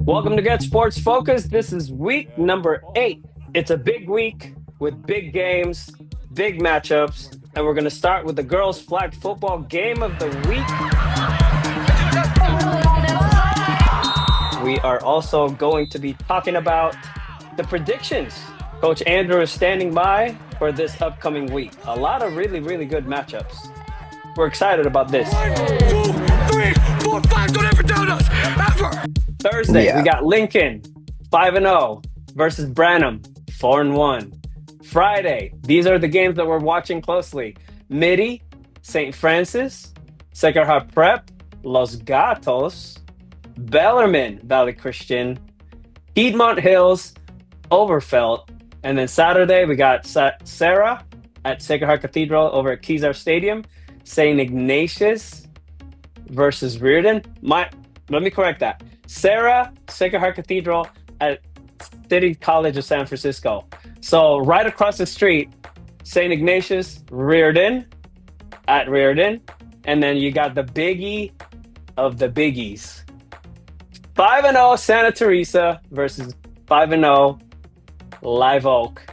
Welcome to Get Sports Focus. This is week number 8. It's a big week with big games, big matchups, and we're going to start with the girls' flag football game of the week. We are also going to be talking about the predictions. Coach Andrew is standing by for this upcoming week. A lot of really, really good matchups. We're excited about this. 1, 2, 3, 4, 5. Don't ever doubt us, ever. Thursday, we got Lincoln, 5-0 versus Branham, 4-1. Friday, these are the games that we're watching closely. Mitty, St. Francis, Sacred Heart Prep, Los Gatos, Bellarmine Valley Christian, Piedmont Hills, Overfelt, and then Saturday we got Serra at Sacred Heart Cathedral over at Kezar Stadium, St. Ignatius versus Riordan. Let me correct that. Serra, Sacred Heart Cathedral at City College of San Francisco. So right across the street, St. Ignatius, Riordan at Riordan, and then you got the biggie of the biggies. 5-0 Santa Teresa versus 5-0 Live Oak.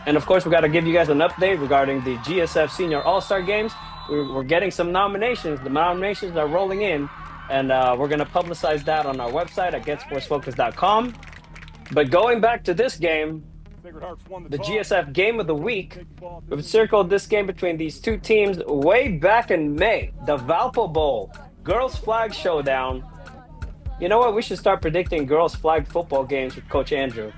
And of course, we got to give you guys an update regarding the GSF Senior All-Star Games. We're getting some nominations. The nominations are rolling in, and we're going to publicize that on our website at GetSportsFocus.com. But going back to this game, the GSF Game of the Week, we've circled this game between these two teams way back in May, the Valpo Bowl, Girls Flag Showdown. You know what? We should start predicting girls flag football games with Coach Andrew.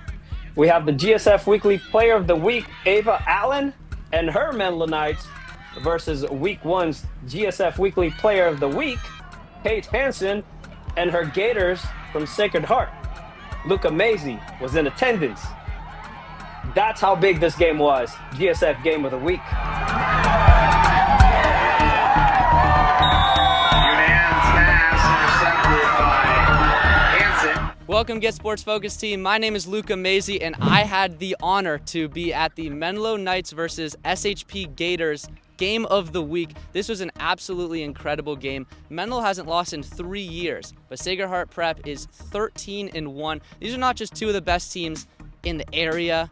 We have the GSF Weekly Player of the Week, Ava Allen, and her Menlo Knights versus Week 1's GSF Weekly Player of the Week, Kate Hansen, and her Gators from Sacred Heart. Luca Maisie was in attendance. That's how big this game was. GSF Game of the Week. Welcome, Get Sports Focus team. My name is Luca Maisie, and I had the honor to be at the Menlo Knights versus SHP Gators Game of the Week. This was an absolutely incredible game. Menlo hasn't lost in 3 years, but Sacred Heart Prep is 13-1. These are not just two of the best teams in the area.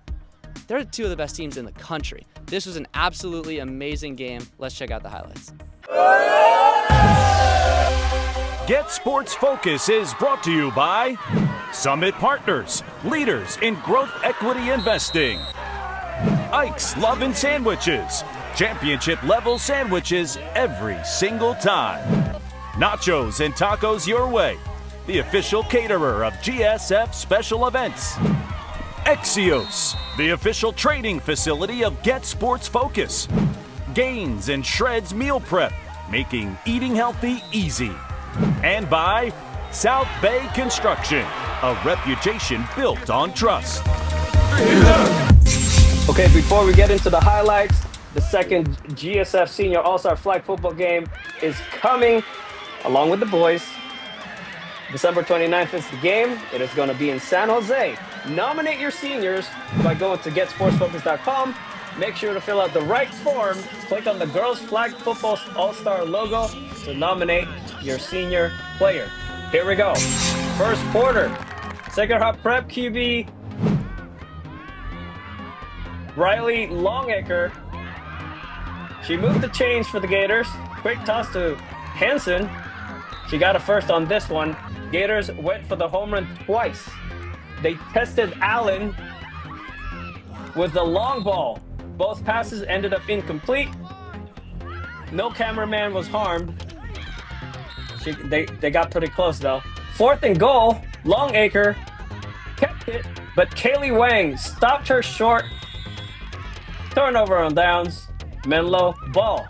They're two of the best teams in the country. This was an absolutely amazing game. Let's check out the highlights. Get Sports Focus is brought to you by Summit Partners, leaders in growth equity investing. Ike's Lovin' Sandwiches, championship level sandwiches every single time. Nachos and tacos your way, the official caterer of GSF special events. Exios, the official training facility of Get Sports Focus. Gains and Shreds Meal Prep, making eating healthy easy. And by South Bay Construction, a reputation built on trust. Okay, before we get into the highlights, the second GSF Senior All-Star Flag Football game is coming along with the boys. December 29th is the game. It is going to be in San Jose. Nominate your seniors by going to GetSportsFocus.com. Make sure to fill out the right form. Click on the Girls Flag Football All-Star logo to nominate your senior player. Here we go. First quarter. Sacred Heart Prep QB Riley Longacre. She moved the chains for the Gators. Quick toss to Hansen. She got a first on this one. Gators went for the home run twice. They tested Allen with the long ball. Both passes ended up incomplete. No cameraman was harmed. They got pretty close though. 4th and goal, Longacre kept it, but Kaylee Wang stopped her short. Turnover on downs. Menlo ball.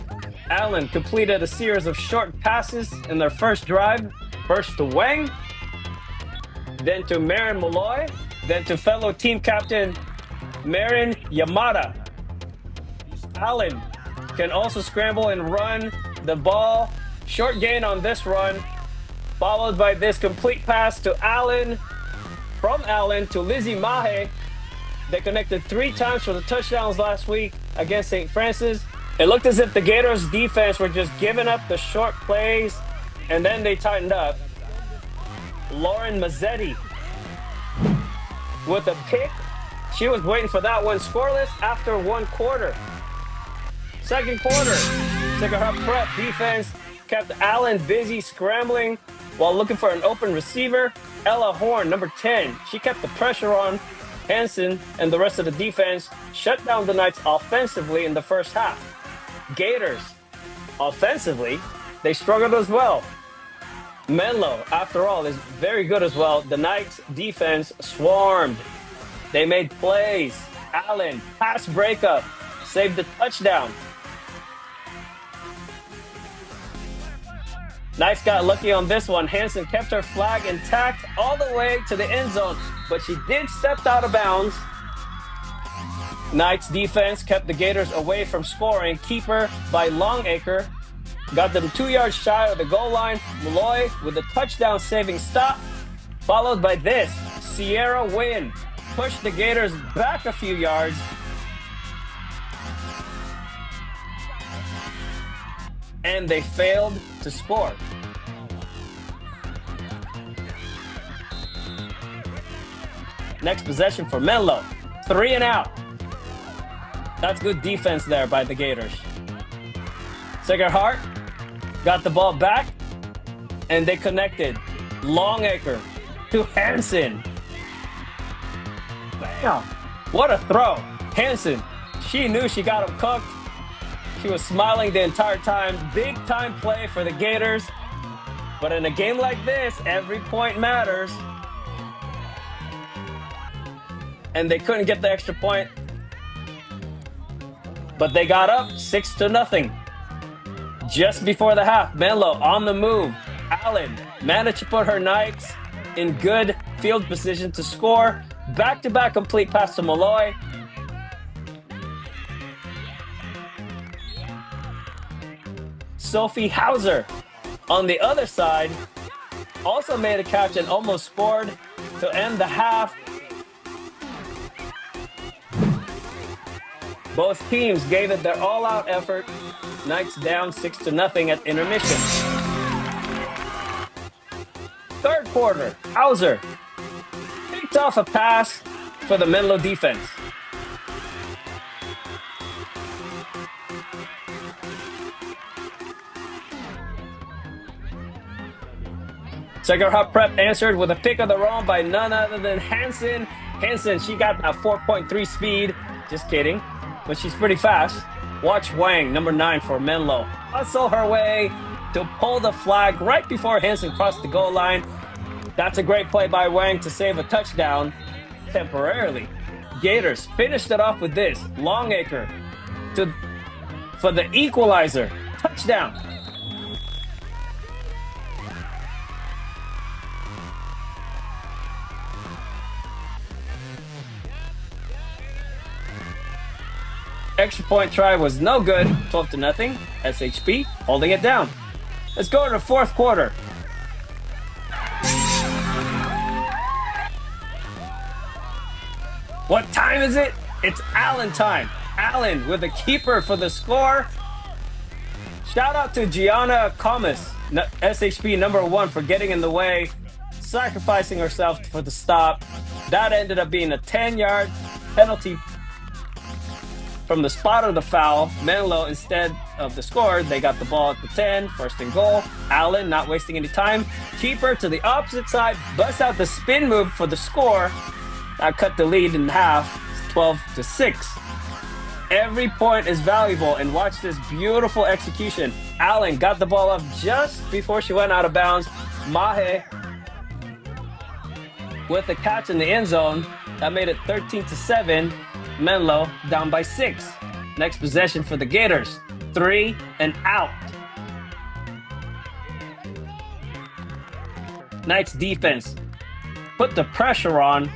Allen completed a series of short passes in their first drive. First to Wang, then to Marin Malloy, then to fellow team captain Marin Yamada. Allen can also scramble and run the ball. Short gain on this run, followed by this complete pass to Allen, from Allen to Lizzie Mahe. They connected 3 times for the touchdowns last week against St. Francis. It looked as if the Gators defense were just giving up the short plays, and then they tightened up. Lauren Mazzetti with a pick. She was waiting for that one scoreless after 1 quarter. Second quarter, second half prep defense kept Allen busy scrambling while looking for an open receiver. Ella Horn, number 10, she kept the pressure on Hansen, and the rest of the defense shut down the Knights offensively in the first half. Gators, offensively, they struggled as well. Menlo, after all, is very good as well. The Knights defense swarmed. They made plays. Allen, pass breakup, saved the touchdown. Knights got lucky on this one. Hansen kept her flag intact all the way to the end zone, but she did step out of bounds. Knights defense kept the Gators away from scoring. Keeper by Longacre got them 2 yards shy of the goal line. Malloy with a touchdown-saving stop, followed by this. Serra win pushed the Gators back a few yards. And they failed to score. Next possession for Menlo. 3 and out. That's good defense there by the Gators. Sacred Heart got the ball back, and they connected. Longacre to Hansen. Bam! What a throw. Hansen, she knew she got him cooked. She was smiling the entire time. Big time play for the Gators. But in a game like this, every point matters. And they couldn't get the extra point. But they got up 6-0. Just before the half, Menlo on the move. Allen managed to put her Knights in good field position to score. Back-to-back complete pass to Malloy. Sophie Hauser on the other side also made a catch and almost scored to end the half. Both teams gave it their all-out effort. Knights down 6-0 at intermission. Third quarter, Hauser picked off a pass for the Menlo defense. Sacred Heart Prep answered with a pick of their own by none other than Hansen. Hansen, she got that 4.3 speed. Just kidding, but she's pretty fast. Watch Wang, number 9 for Menlo, hustle her way to pull the flag right before Hansen crossed the goal line. That's a great play by Wang to save a touchdown temporarily. Gators finished it off with this. Longacre for the equalizer. Touchdown. Extra point try was no good. 12-0. SHP holding it down. Let's go to the fourth quarter. What time is it? It's Allen time. Allen with the keeper for the score. Shout out to Gianna Comas, SHP number 1, for getting in the way, sacrificing herself for the stop. That ended up being a 10-yard penalty from the spot of the foul. Menlo, instead of the score, they got the ball at the 10, first and goal. Allen, not wasting any time. Keeper to the opposite side, busts out the spin move for the score. That cut the lead in half, 12-6. Every point is valuable, and watch this beautiful execution. Allen got the ball up just before she went out of bounds. Mahe with the catch in the end zone. That made it 13-7. Menlo down by 6. Next possession for the Gators. 3 and out. Knights defense put the pressure on,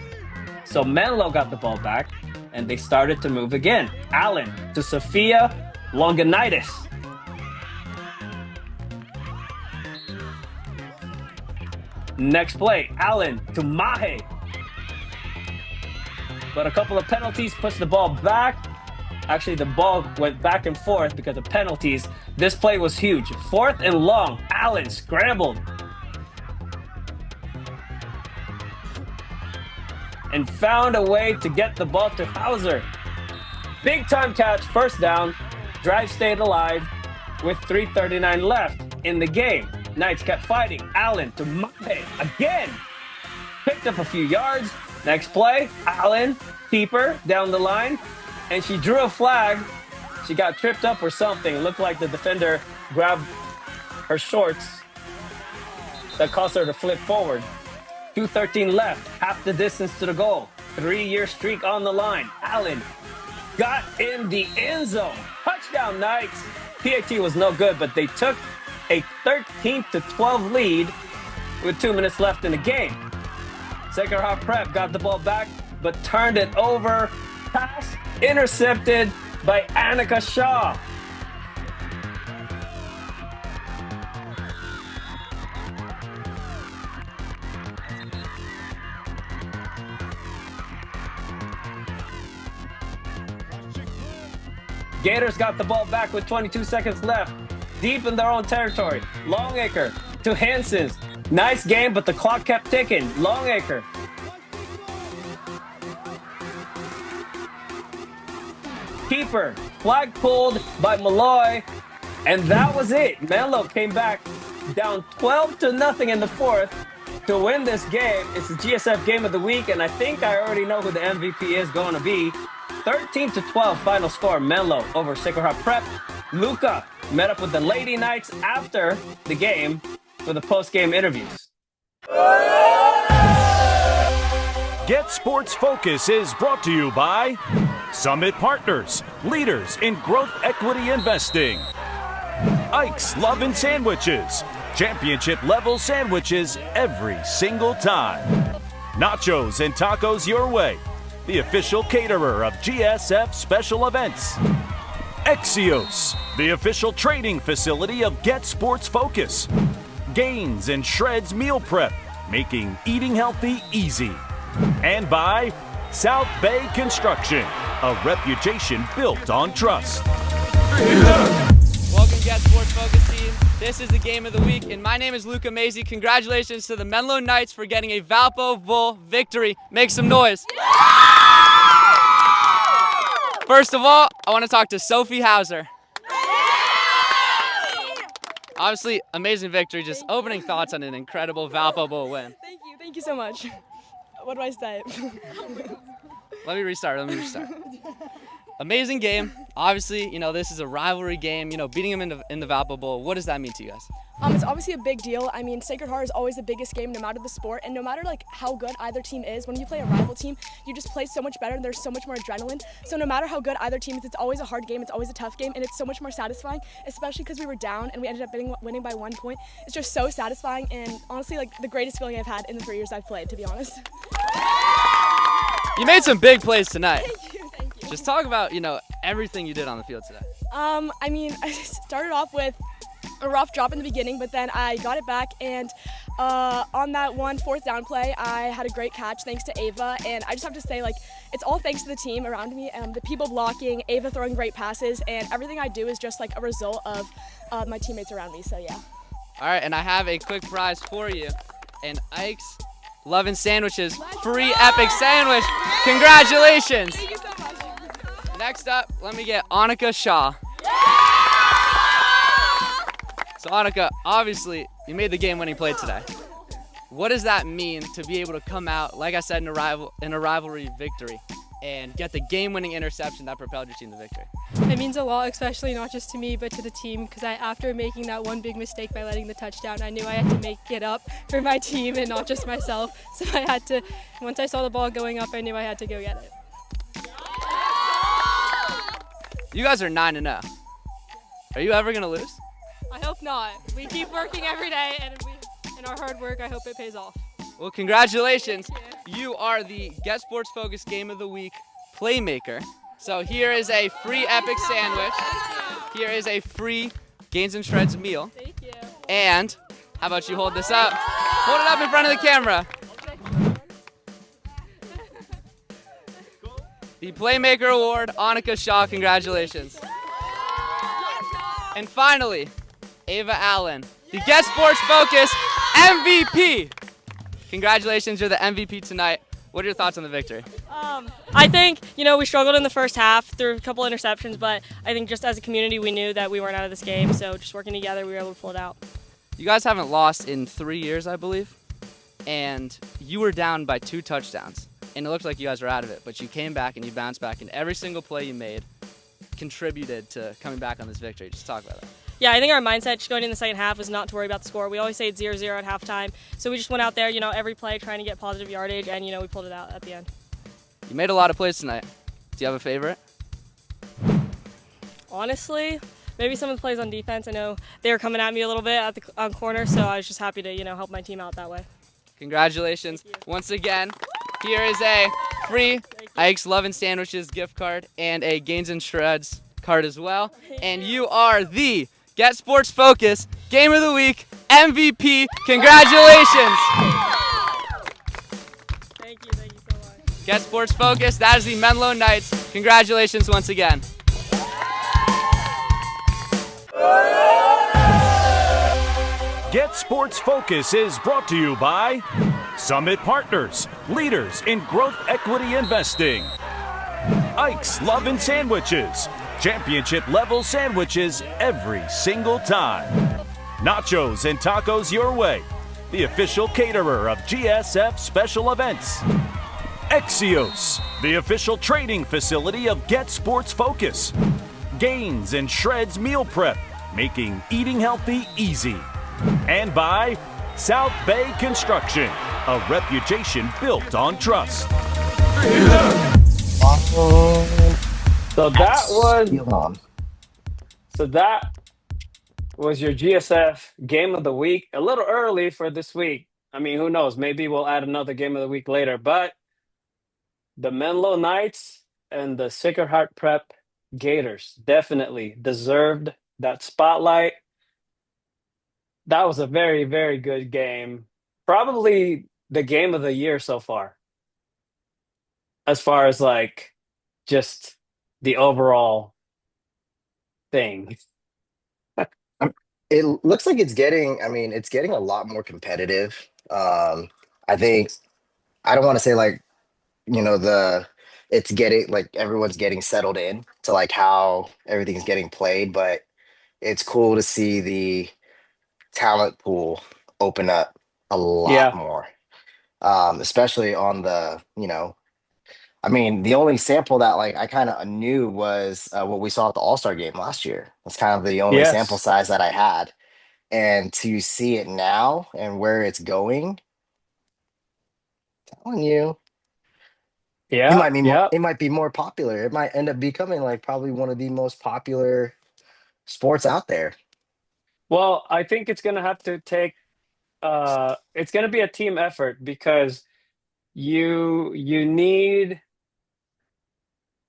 so Menlo got the ball back, and they started to move again. Allen to Sophia Longanitis. Next play, Allen to Mahe. But a couple of penalties puts the ball back. Actually, the ball went back and forth because of penalties. This play was huge. 4th and long. Allen scrambled. and found a way to get the ball to Hauser. Big time catch, first down. Drive stayed alive with 3:39 left in the game. Knights kept fighting. Allen to Mahe again. Picked up a few yards. Next play, Allen, keeper down the line, and she drew a flag. She got tripped up or something. It looked like the defender grabbed her shorts. That caused her to flip forward. 2:13 left, half the distance to the goal. 3-year streak on the line. Allen got in the end zone. Touchdown, Knights. PAT was no good, but they took a 13-12 lead with 2 minutes left in the game. Sacred Heart Prep got the ball back, but turned it over. Pass intercepted by Annika Shaw. Gators got the ball back with 22 seconds left. Deep in their own territory. Longacre to Hansons. Nice game, but the clock kept ticking. Longacre. Keeper. Flag pulled by Malloy. And that was it. Menlo came back down 12-0 in the fourth to win this game. It's the GSF game of the week, and I think I already know who the MVP is going to be. 13-12 final score, Menlo over Sacred Heart Prep. Luca met up with the Lady Knights after the game for the post-game interviews. GetSportsFocus is brought to you by Summit Partners, leaders in growth equity investing. Ike's Love and Sandwiches, championship level sandwiches every single time. Nachos and tacos your way, the official caterer of GSF special events. Exios, the official training facility of GetSportsFocus. Gains and Shreds Meal Prep, making eating healthy easy. And by South Bay Construction, a reputation built on trust. Welcome, GetSportsFocus team. This is the game of the week, and my name is Luca Mazy. Congratulations to the Menlo Knights for getting a Valpo Bull victory. Make some noise. First of all, I want to talk to Sophie Hauser. Obviously, amazing victory. Just opening thoughts on an incredible Valpo Bull win. Thank you so much. What do I say? Let me restart. Amazing game. Obviously, this is a rivalry game. Beating them in the Valpo Bowl. What does that mean to you guys? It's obviously a big deal. I mean, Sacred Heart is always the biggest game, no matter the sport, and no matter how good either team is. When you play a rival team, you just play so much better, and there's so much more adrenaline. So no matter how good either team is, it's always a hard game. It's always a tough game, and it's so much more satisfying, especially because we were down and we ended up winning by 1 point. It's just so satisfying, and honestly, the greatest feeling I've had in the 3 years I've played, to be honest. You made some big plays tonight. Thank you. Just talk about, everything you did on the field today. I mean, I started off with a rough drop in the beginning, but then I got it back, and on that 1 4th down play, I had a great catch thanks to Ava, and I just have to say, it's all thanks to the team around me, the people blocking, Ava throwing great passes, and everything I do is just a result of my teammates around me, so yeah. All right, and I have a quick prize for you, and Ike's Love and Sandwiches, free epic sandwich. Congratulations. Thank you so much. Next up, let me get Annika Shaw. So Annika, obviously, you made the game-winning play today. What does that mean to be able to come out, like I said, in a rivalry victory and get the game-winning interception that propelled your team to victory? It means a lot, especially not just to me, but to the team, because after making that one big mistake by letting the touchdown, I knew I had to make it up for my team and not just myself. So I had to, once I saw the ball going up, I knew I had to go get it. You guys are 9-0. Are you ever going to lose? I hope not. We keep working every day, and in our hard work, I hope it pays off. Well, congratulations. You are the GetSportsFocus Game of the Week playmaker. So here is a free epic sandwich. Here is a free Gains and Shreds meal. Thank you. And how about you hold this up? Hold it up in front of the camera. The Playmaker Award, Annika Shaw, congratulations. And finally, Ava Allen, the GetSportsFocus MVP. Congratulations, you're the MVP tonight. What are your thoughts on the victory? I think, we struggled in the first half through a couple interceptions, but I think just as a community we knew that we weren't out of this game, so just working together we were able to pull it out. You guys haven't lost in 3 years, I believe, and you were down by 2 touchdowns, and it looked like you guys were out of it, but you came back and you bounced back, and every single play you made contributed to coming back on this victory. Just talk about that. Yeah, I think our mindset just going in the second half was not to worry about the score. We always say it's 0-0 at halftime, so we just went out there, every play trying to get positive yardage, and, we pulled it out at the end. You made a lot of plays tonight. Do you have a favorite? Honestly, maybe some of the plays on defense. I know they were coming at me a little bit at the on corner, so I was just happy to, help my team out that way. Congratulations. Once again, here is a free Ike's Love and Sandwiches gift card and a Gains and Shreds card as well. And you are the Get Sports Focus Game of the Week MVP. Congratulations. Thank you so much. Get Sports Focus, that is the Menlo Knights. Congratulations once again. Get Sports Focus is brought to you by Summit Partners, leaders in growth equity investing. Ike's Love and Sandwiches, championship level sandwiches every single time. Nachos and tacos your way, the official caterer of GSF special events. Exios, the official trading facility of Get Sports Focus. Gains and Shreds Meal Prep, making eating healthy easy. And by South Bay Construction, a reputation built on trust. So that was your GSF Game of the Week. A little early for this week. I mean, who knows? Maybe we'll add another Game of the Week later. But the Menlo Knights and the Sacred Heart Prep Gators definitely deserved that spotlight. That was a very, very good game. Probably the game of the year so far. As far as like just the overall thing. It looks like it's getting a lot more competitive. I think I don't want to say like, it's getting like everyone's getting settled in to like how everything's getting played, but it's cool to see the talent pool open up a lot Yeah. more. Especially on the only sample that like I kind of knew was what we saw at the All-Star game last year. That's kind of the only sample Yes. size that I had. And to see it now and where it's going, telling you, Yeah. Yeah. it might be more popular. It might end up becoming like probably one of the most popular sports out there. Well, I think it's gonna have to take it's gonna be a team effort because you need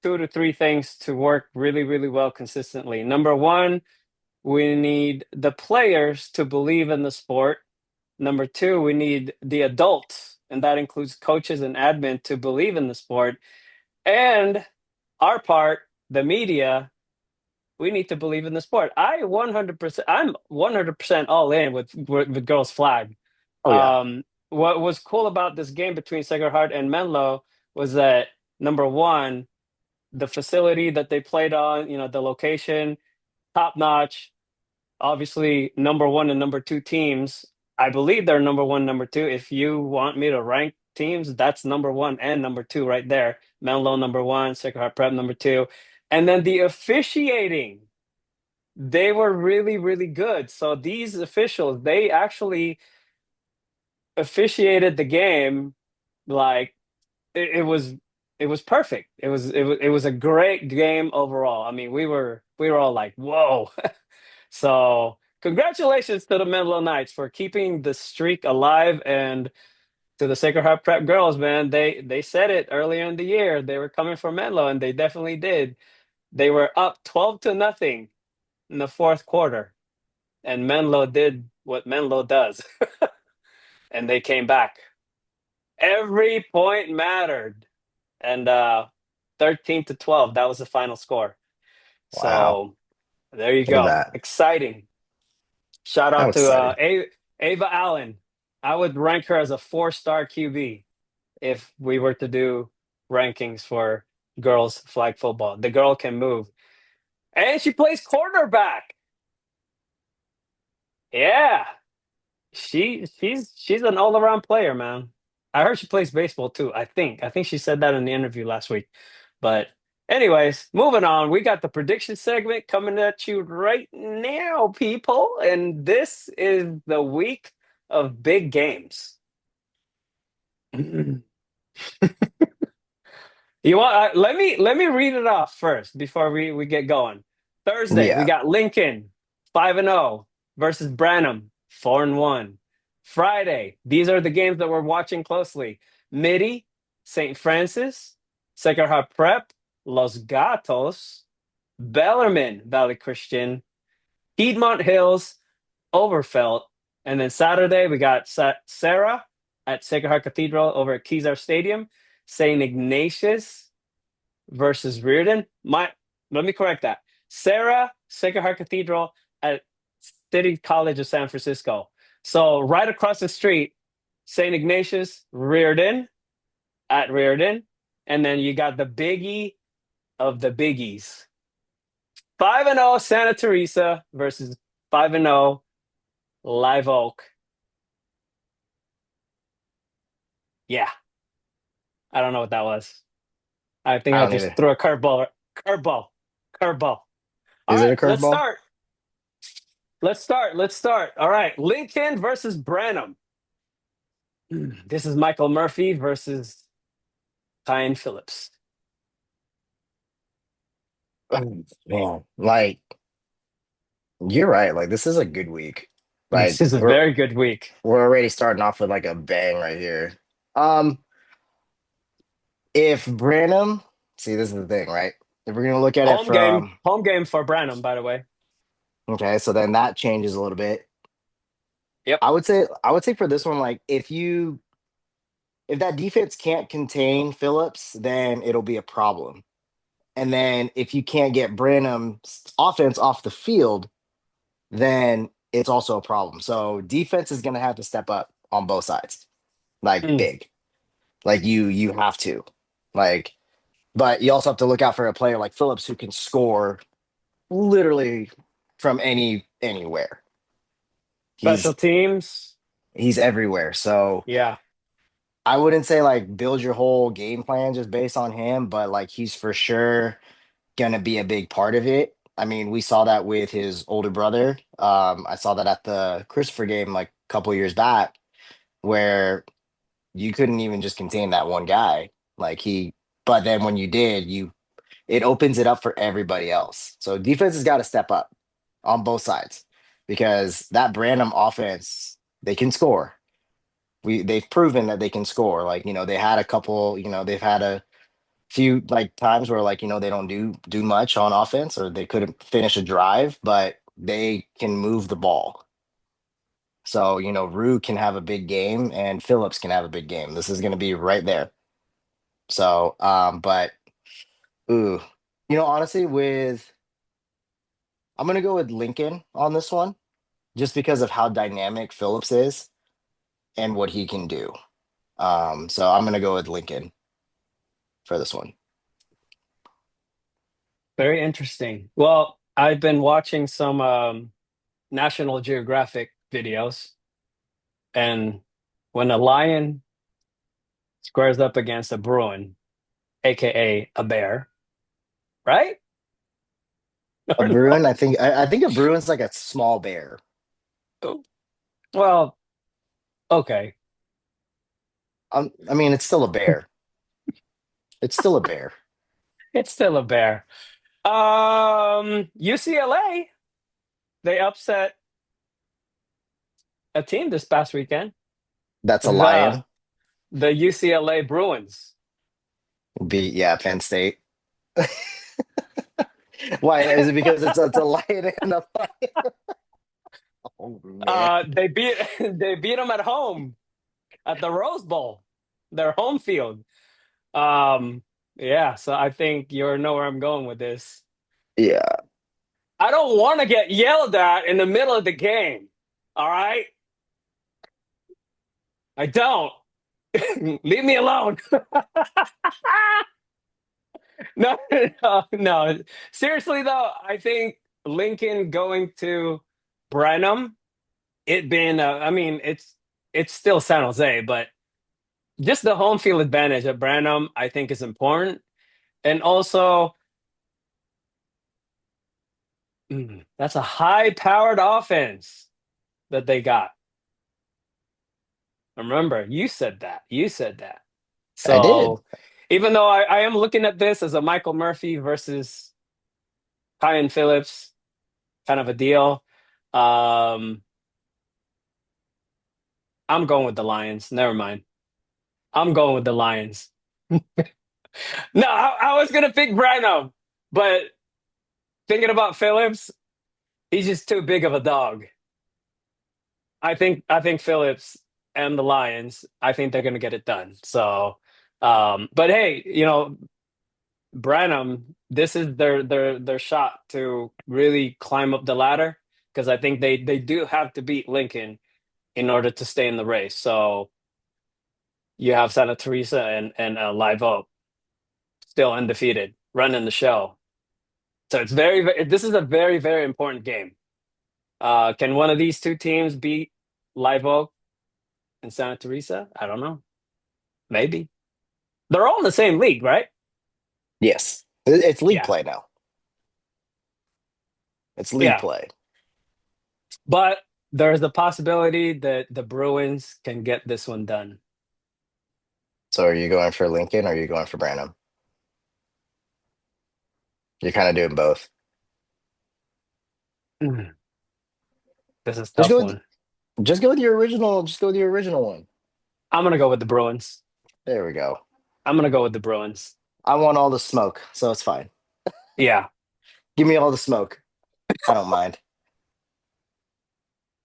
2 to 3 things to work really, really well consistently. Number one, we need the players to believe in the sport. Number two, we need the adults, and that includes coaches and admin, to believe in the sport. And our part, the media, we need to believe in the sport. I'm 100% all in with girls flag. Oh yeah. What was cool about this game between Sacred Heart and Menlo was that number one, the facility that they played on, the location, top notch. Obviously, number one and number two teams. I believe they're number one, number two. If you want me to rank teams, that's number one and number two right there. Menlo number one, Sacred Heart Prep number two. And then the officiating, they were really, really good. So these officials, they actually officiated the game like it was perfect. It was a great game overall. I mean, we were all like, whoa. So congratulations to the Menlo Knights for keeping the streak alive, and to the Sacred Heart Prep girls, man. They said it earlier in the year. They were coming for Menlo, and they definitely did. They were up 12-0 in the fourth quarter, and Menlo did what Menlo does, and they came back. Every point mattered, and 13-12. That was the final score. Wow. So there you Look at go. that. Exciting. Shout How out to exciting. Ava Allen. I would rank her as a 4-star QB. if we were to do rankings for girls flag football. The girl can move. And she plays quarterback. Yeah. She's an all-around player, man. I heard she plays baseball too, I think. I think she said that in the interview last week. But anyways, moving on. We got the prediction segment coming at you right now, people. And this is the week of big games. You want let me read it off first before we get going. Thursday, we Yeah. got Lincoln 5-0 versus Branham 4-1. Friday, these are the games that we're watching closely. Mitty, St. Francis, Sacred Heart Prep, Los Gatos, Bellarmine Valley Christian, Piedmont Hills, Overfelt, and then Saturday we got Serra at Sacred Heart Cathedral over at Kezar Stadium, St. Ignatius versus Riordan. Let me correct that. Serra, Sacred Heart Cathedral at City College of San Francisco. So right across the street, St. Ignatius, Riordan at Riordan, and then you got the biggie of the biggies. 5-0 Santa Teresa versus 5-0 Live Oak. Yeah. I don't know what that was. I think I I don't just either. threw a curveball. Curveball. Curveball. All Is it right, a curveball? Let's start. All right, Lincoln versus Branham. This is Michael Murphy versus Kyan Phillips. Man, like you're right. Like this is a good week. This Like is a very good week. we're already starting off with like a bang right here. Um, if Branham, see, this is the thing, right? If we're gonna look at it from Home game for Branham, by the way. okay, so then that changes a little bit. Yep. I would say for this one, like if that defense can't contain Phillips, then it'll be a problem. And then if you can't get Branham's offense off the field, then it's also a problem. So defense is gonna have to step up on both sides, like Mm. big. Like you have to. Like, but you also have to look out for a player like Phillips who can score literally from anywhere. Special He's teams. he's everywhere. So Yeah. I wouldn't say like build your whole game plan just based on him, but like he's for sure gonna be a big part of it. I mean, we saw that with his older brother. I saw that at the Christopher game like a couple years back, where you couldn't even just contain that one guy. Like but then when you did, it opens it up for everybody else. So defense has got to step up on both sides because that Branham offense, they can score. They've proven that they can score. Like, they had a couple, they've had a few like times where like, they don't do much on offense or they couldn't finish a drive, but they can move the ball. So, Rue can have a big game and Phillips can have a big game. This is going to be right there. So, but ooh, honestly, I'm gonna go with Lincoln on this one, just because of how dynamic Phillips is and what he can do. So I'm gonna go with Lincoln for this one. Very interesting. Well, I've been watching some National Geographic videos, and when a lion squares up against a Bruin, aka a bear, right? A Or no? Bruin, I think a Bruin's like a small bear. Well, okay. I mean, it's still a bear. It's still a bear. It's still a bear. UCLA, they upset a team this past weekend. That's a The lion. the UCLA Bruins. Yeah, Penn State. Why is it because it's a lion and a lion? Oh man. They beat they beat them at home at the Rose Bowl, their home field. Um, yeah, so I think you know where I'm going with this. Yeah. I don't want to get yelled at in the middle of the game. All right? I don't. Leave me alone. No, no, no. Seriously though, I think Lincoln going to Branham, it being I mean, it's still San Jose, but just the home field advantage at Branham, I think is important. And also, that's a high-powered offense that they got. Remember, you said that. You said that. I did. So even though I am looking at this as a Michael Murphy versus Kyan Phillips kind of a deal, um, I'm going with the Lions. Never mind. I'm going with the Lions. No, I was gonna pick Branham, but thinking about Phillips, he's just too big of a dog. I think Phillips and the Lions, I think they're gonna get it done. So but hey, Branham, this is their shot to really climb up the ladder because I think they do have to beat Lincoln in order to stay in the race. So you have Santa Teresa and Live Oak still undefeated, running the show. So it's this is a very, very important game. Can one of these two teams beat Live Oak and Santa Teresa? I don't know. Maybe. They're all in the same league, right? Yes. It's league Yeah. play now. It's league Yeah. play. But there's the possibility that the Bruins can get this one done. So are you going for Lincoln or are you going for Branham? You're kind of doing both. Mm, This is a Just tough go with one. just go with your original. Just go with your original one. I'm gonna go with the Bruins. There we go. I'm gonna go with the Bruins. I want all the smoke, so it's fine. Yeah. Give me all the smoke. I don't mind.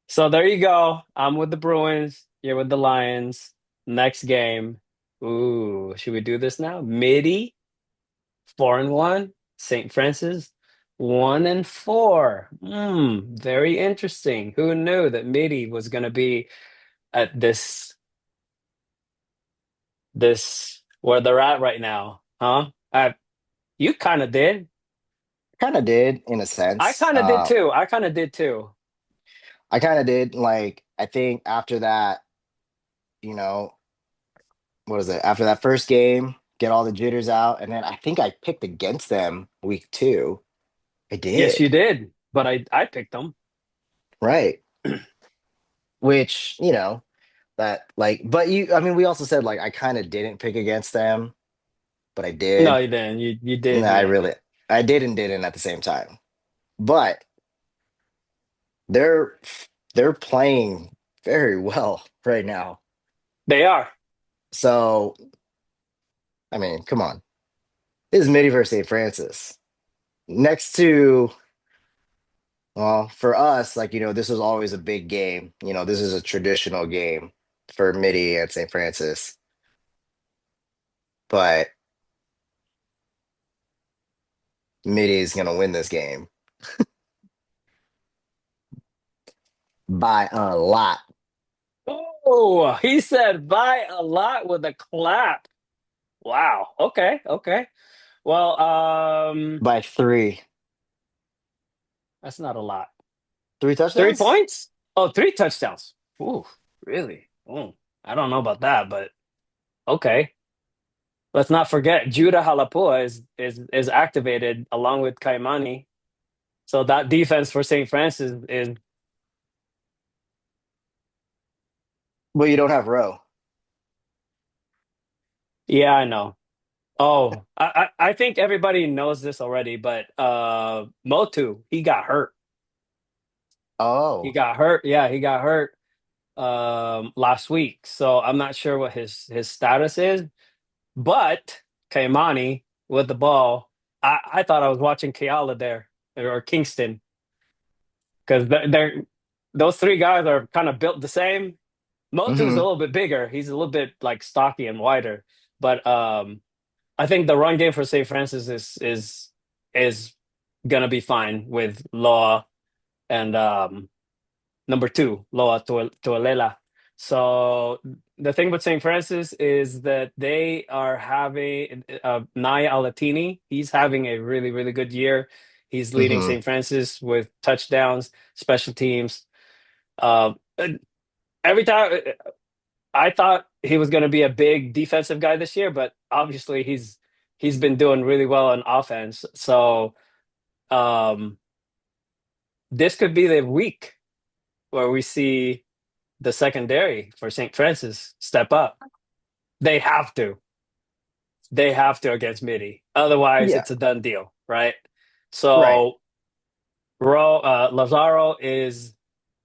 So there you go. I'm with the Bruins. You're with the Lions. Next game. Ooh, should we do this now? Mitty, 4-1. St. Francis, 1-4. Very interesting. Who knew that Mitty was gonna be at this where they're at right now? Huh? You kind of did. Kind of did in a I sense. kind of did too. I kind of did too. I kind of did. Like I think after that, you know, what is it? After that first game, get all the jitters out, and then I think I picked against them week two. I Yes, you did. did. But I picked them. Right. Which, that like, but I mean, we also said like I kind of didn't pick against them, but I No, did. you didn't. You No, did me. I did and didn't at the same time. But they're they're playing very well right now. They are. So, I mean, come on. This is Mitty versus St. Francis. Next to, well, for us, like, this was always a big game. This is a traditional game for Mitty and St. Francis. But Mitty is going to win this game by a lot. Oh, he said buy a lot with a clap. Wow. Okay. Okay. Well, By three. that's not a lot. Three Three touchdowns? points? Oh, three touchdowns. Ooh, really? Oh, I don't know about that, but okay. Let's not forget Judah Halapua is activated along with Kaimani. So that defense for St. Francis is Well, you don't have Rowe. yeah, I know. Oh, I think everybody knows this already, but Motu, he got hurt. He Oh, got hurt. Yeah, he got hurt last week. So I'm not sure what his status is, but Kaimani with the ball, I thought I was watching Keala there or Kingston because they're those three guys are kind of built the same. Motu's a hmm little bit bigger. He's a little bit like stocky and wider, but I think the run game for St. Francis is gonna be fine with Law and number two, Loa Tualela. So the thing with St. Francis is that they are having Naya Alatini. He's having a really, really good year. He's leading Hmm. St. Francis with touchdowns, special teams. And every time I thought he was going to be a big defensive guy this year, but obviously he's been doing really well on offense. So um, this could be the week where we see the secondary for St. Francis step up. They have to. They have to against Mitty. Otherwise, Yeah, it's a done deal, right? right. So Lazaro is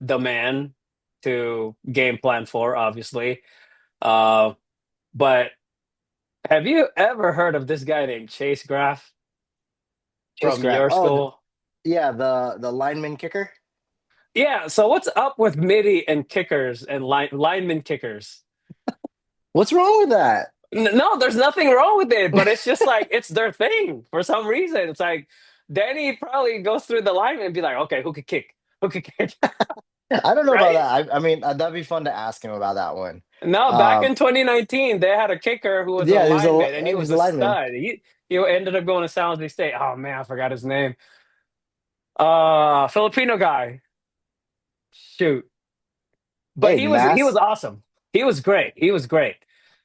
the man to game plan for, obviously. Uh, but have you ever heard of this guy named Chase Graff Chase from Graff. your Oh, school? yeah, the lineman kicker. Yeah. So what's up with Mitty and kickers and lineman kickers? What's wrong with that? No, there's nothing wrong with it, but it's just like it's their thing for some reason. It's like Danny probably goes through the line and be like, okay, who could kick? Who could kick? I don't know about Right? that. I mean, that'd be fun to ask him about that one. No, back Um, in 2019, they had a kicker who was a yeah, lineman and he he was was a a lineman. stud. He ended up going to San Jose State. Oh man, I forgot his name. Filipino guy. Shoot. But Hey, he was Mass. awesome. He was great. He was great.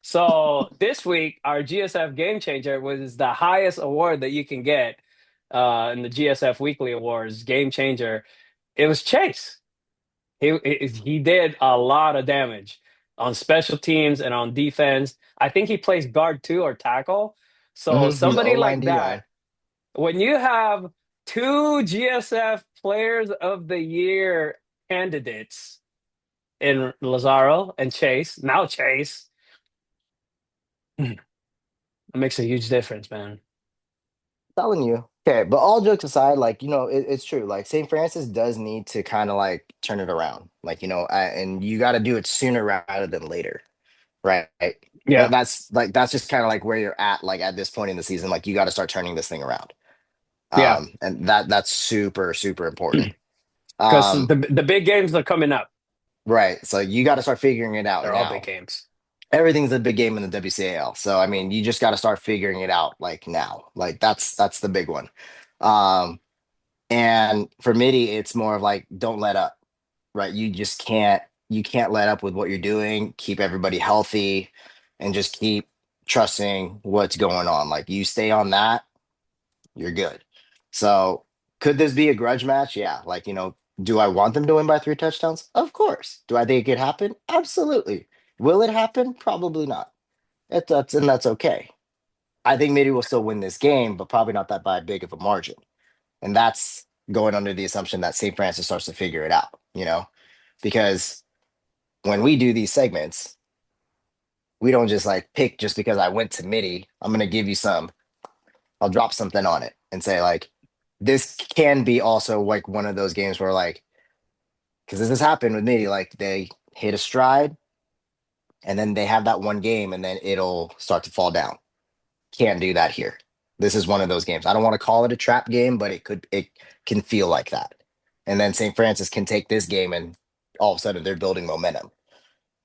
So this week, our GSF Game Changer was the highest award that you can get in the GSF Weekly Awards, Game Changer. It was Chase. He did a lot of damage on special teams and on defense. I think he plays guard too or tackle. So He's O somebody line, like D line. that, when you have two GSF Players of the Year candidates in Lazaro and Chase. Now Chase, it makes a huge difference, man. Telling you. Okay, but all jokes aside, like it's true. Like St. Francis does need to kind of like turn it around. Like and you got to do it sooner rather than later, right? Yeah, That's just kind of like where you're at. Like at this point in the season, like you got to start turning this thing around. yeah, And that's super super important. because Um, the big games are coming up. right. So you got to start figuring it out They're all big now. games. Everything's a big game in the WCAL. So I mean, you just got to start figuring it out like now. Like that's the big one. Um, and for Mitty, it's more of like don't let up, right? You can't let up with what you're doing. Keep everybody healthy and just keep trusting what's going on. Like you stay on that, you're good. So could this be a grudge match? Yeah. Like, do I want them to win by 3 touchdowns? Of course. Do I think it could happen? Absolutely. Will it happen? Probably not. That's okay. I think Mitty will still win this game, but probably not that by big of a margin. And that's going under the assumption that St. Francis starts to figure it out, because when we do these segments, we don't just like pick just because I went to Mitty. I'm going to give you I'll drop something on it and say, like, this can be also like one of those games where, like, because this has happened with Mitty, like, they hit a stride and then they have that one game and then it'll start to fall down. Can't do that here. This is one of those games. I don't want to call it a trap game, but it can feel like that. And then St. Francis can take this game and all of a sudden they're building momentum.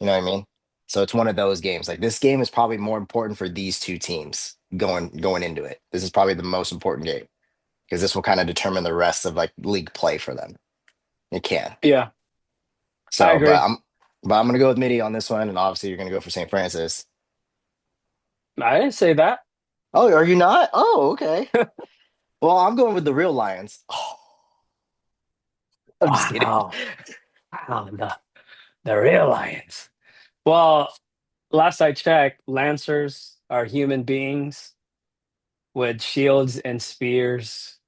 You know what I mean? So it's one of those games. Like this game is probably more important for these two teams going into it. This is probably the most important game because this will kind of determine the rest of like league play for them. It can. Yeah, I So, agree. but I'm gonna go with Mitty on this one, and obviously you're gonna go for St. Francis. I didn't say that. Oh, are you not? Oh, okay. Well, I'm going with the real Lions. Oh, I'm just kidding. Wow, wow, the real Lions. Well, last I checked, Lancers are human beings with shields and spears,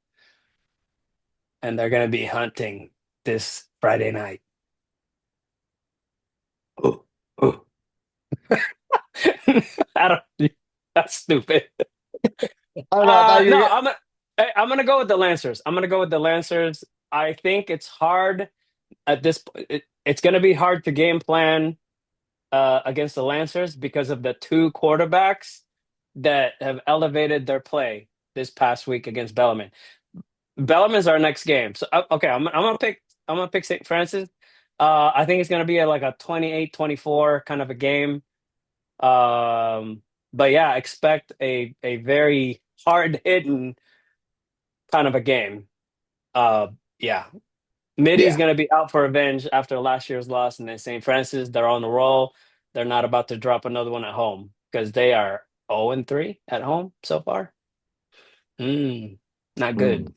and they're going to be hunting this Friday night. Ooh, ooh. I don't. That's stupid. I don't know. I thought you No, were. I'm gonna go with the Lancers. I'm gonna go with the Lancers. I think it's hard at this. It's gonna be hard to game plan against the Lancers because of the two quarterbacks that have elevated their play this past week against Bellarmine. Bellarmine's our next game. So okay, I'm gonna pick St. Francis, I think it's going to be like a 28-24 kind of a game. Um, but yeah, expect a very hard hitting kind of a game. Uh, yeah, Mitty's Yeah. going to be out for revenge after last year's loss, and then St. Francis, they're on the roll. They're not about to drop another one at home because they are 0-3 at home so far. Not good. Mm.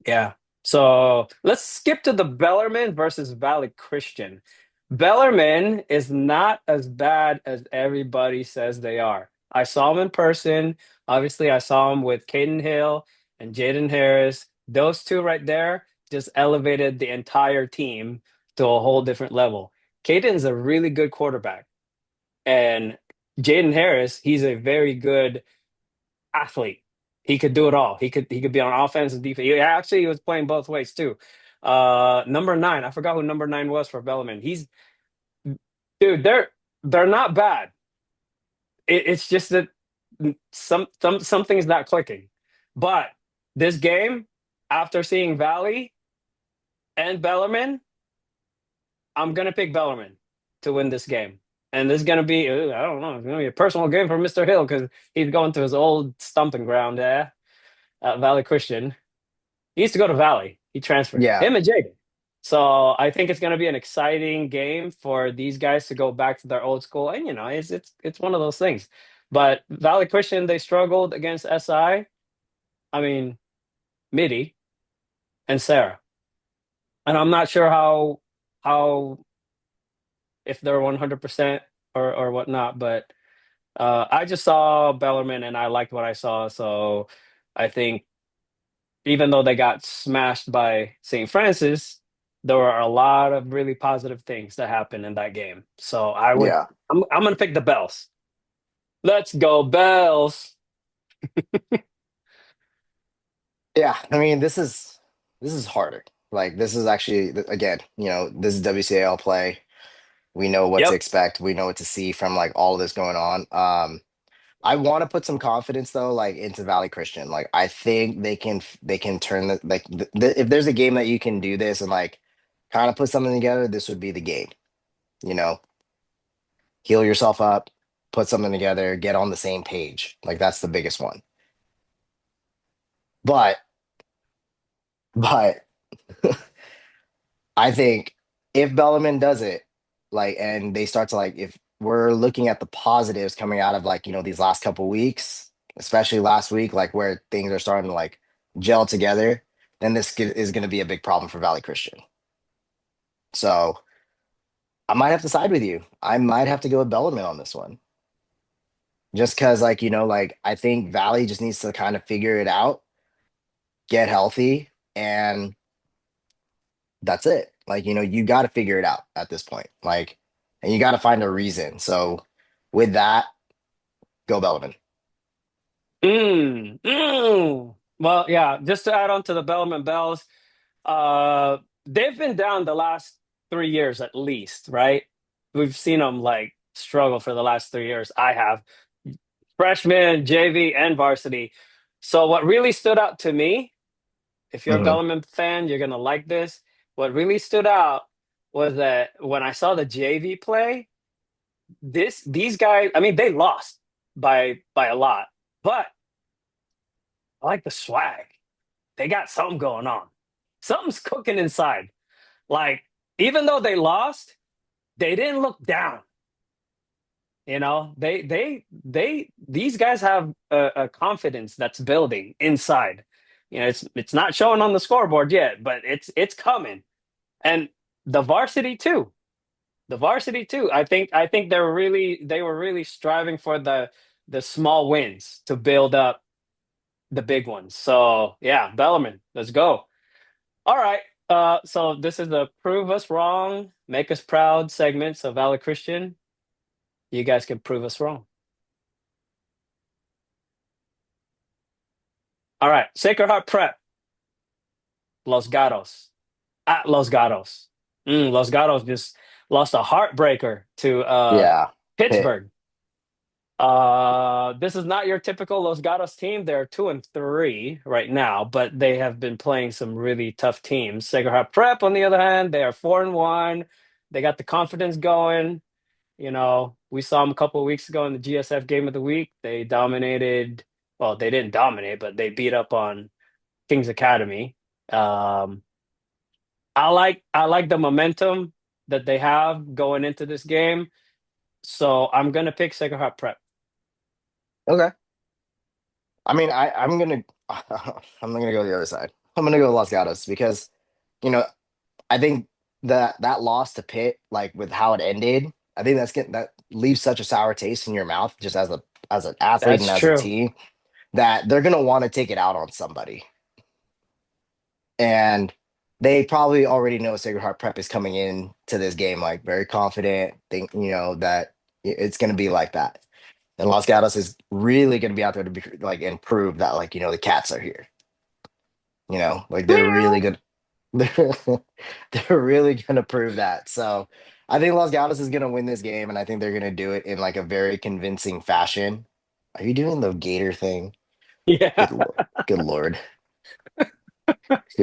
Yeah. So let's skip to the Bellarmine versus Valley Christian. Bellarmine is not as bad as everybody says they are. I saw them in person. Obviously, I saw them with Caden Hill and Jaden Harris. Those two right there just elevated the entire team to a whole different level. Caden's a really good quarterback. And Jaden Harris, he's a very good athlete. He could do it all. He could be on offense and defense. He was playing both ways too. Number nine, I forgot who number nine was for Bellarmine. He's dude, they're not bad. It's just that something's not clicking. But this game, after seeing Valley and Bellarmine, I'm gonna pick Bellarmine to win this game. And this is gonna be, I don't know, it's gonna be a personal game for Mr. Hill because he's going to his old stomping ground there at Valley Christian. He used to go to Valley. He transferred. Yeah. Him and Jaden. So I think it's going to be an exciting game for these guys to go back to their old school. And it's one of those things. But Valley Christian, they struggled against SI. I mean, Mitty and Serra. And I'm not sure how if they're 100% or whatnot. But I just saw Bellarmine and I liked what I saw. So I think even though they got smashed by St. Francis, there were a lot of really positive things that happened in that game. So Yeah. I'm gonna pick the Bells. Let's go Bells. Yeah. I mean, this is harder. Like this is actually again, this is WCAL play. We know what to Yep. expect. We know what to see from like all of this going on. I want to put some confidence though, like into Valley Christian. Like I think they can turn if there's a game that you can do this and like kind of put something together, this would be the game. You know, heal yourself up, put something together, get on the same page. Like that's the biggest one. But but I think if Bellarmine does it, like, and they start to like, if we're looking at the positives coming out of like, these last couple weeks, especially last week, like where things are starting to like gel together, then is going to be a big problem for Valley Christian. So I might have to side with you. I might have to go with Bellarmine on this one. Just because, like, like I think Valley just needs to kind of figure it out, get healthy, and that's it. Like, you got to figure it out at this point. Like, and you got to find a reason. So with that, go Bellarmine. Well, yeah, just to add on to the Bellman Bells, they've been down the last 3 years at least, right? We've seen them like struggle for the last 3 years. I have freshman, JV, and varsity. So what really stood out to me, if you're a Mhm. Bellarmine fan, you're gonna like this. What really stood out was that when I saw the JV play, these guys, I mean, they lost by a lot, but I like the swag. They got something going on. Something's cooking inside. Like, even though they lost, they didn't look down. These guys have a confidence that's building inside. It's not showing on the scoreboard yet, but it's coming. And the varsity too. The varsity too. I think they were really striving for the small wins to build up the big ones. So yeah, Bellarmine, let's go. All right. So this is the prove us wrong, make us proud segments of Valley Christian. You guys can prove us wrong. All right. Sacred Heart Prep, Los Gatos. At Los Gatos. Los Gatos just lost a heartbreaker to Yeah. Pitt. Pittsburgh. This is not your typical Los Gatos team. They're 2-3 right now, but they have been playing some really tough teams. Sacred Heart Prep, on the other hand, they are 4-1. They got the confidence going. You know, we saw them a couple of weeks ago in the GSF game of the week. They dominated. Well, they didn't dominate, but they beat up on Kings Academy. Um, I like the momentum that they have going into this game. So I'm gonna pick Sacred Heart Prep. Okay. I mean, I'm gonna I'm gonna go the other side. I'm gonna go Los Gatos because you know I think that loss to Pitt, like with how it ended, I think that leaves such a sour taste in your mouth just as an athlete and That's as a true. team that they're gonna want to take it out on somebody. And they probably already know Sacred Heart Prep is coming in to this game like very confident, think that it's gonna be like that. And Los Gatos is really gonna be out there to be like and prove that like the cats are here. Like they're really Meow. good. They're, they're really gonna prove that. So I think Los Gatos is gonna win this game, and I think they're gonna do it in like a very convincing fashion. Are you doing the Gator thing? Yeah. Good lord, good lord,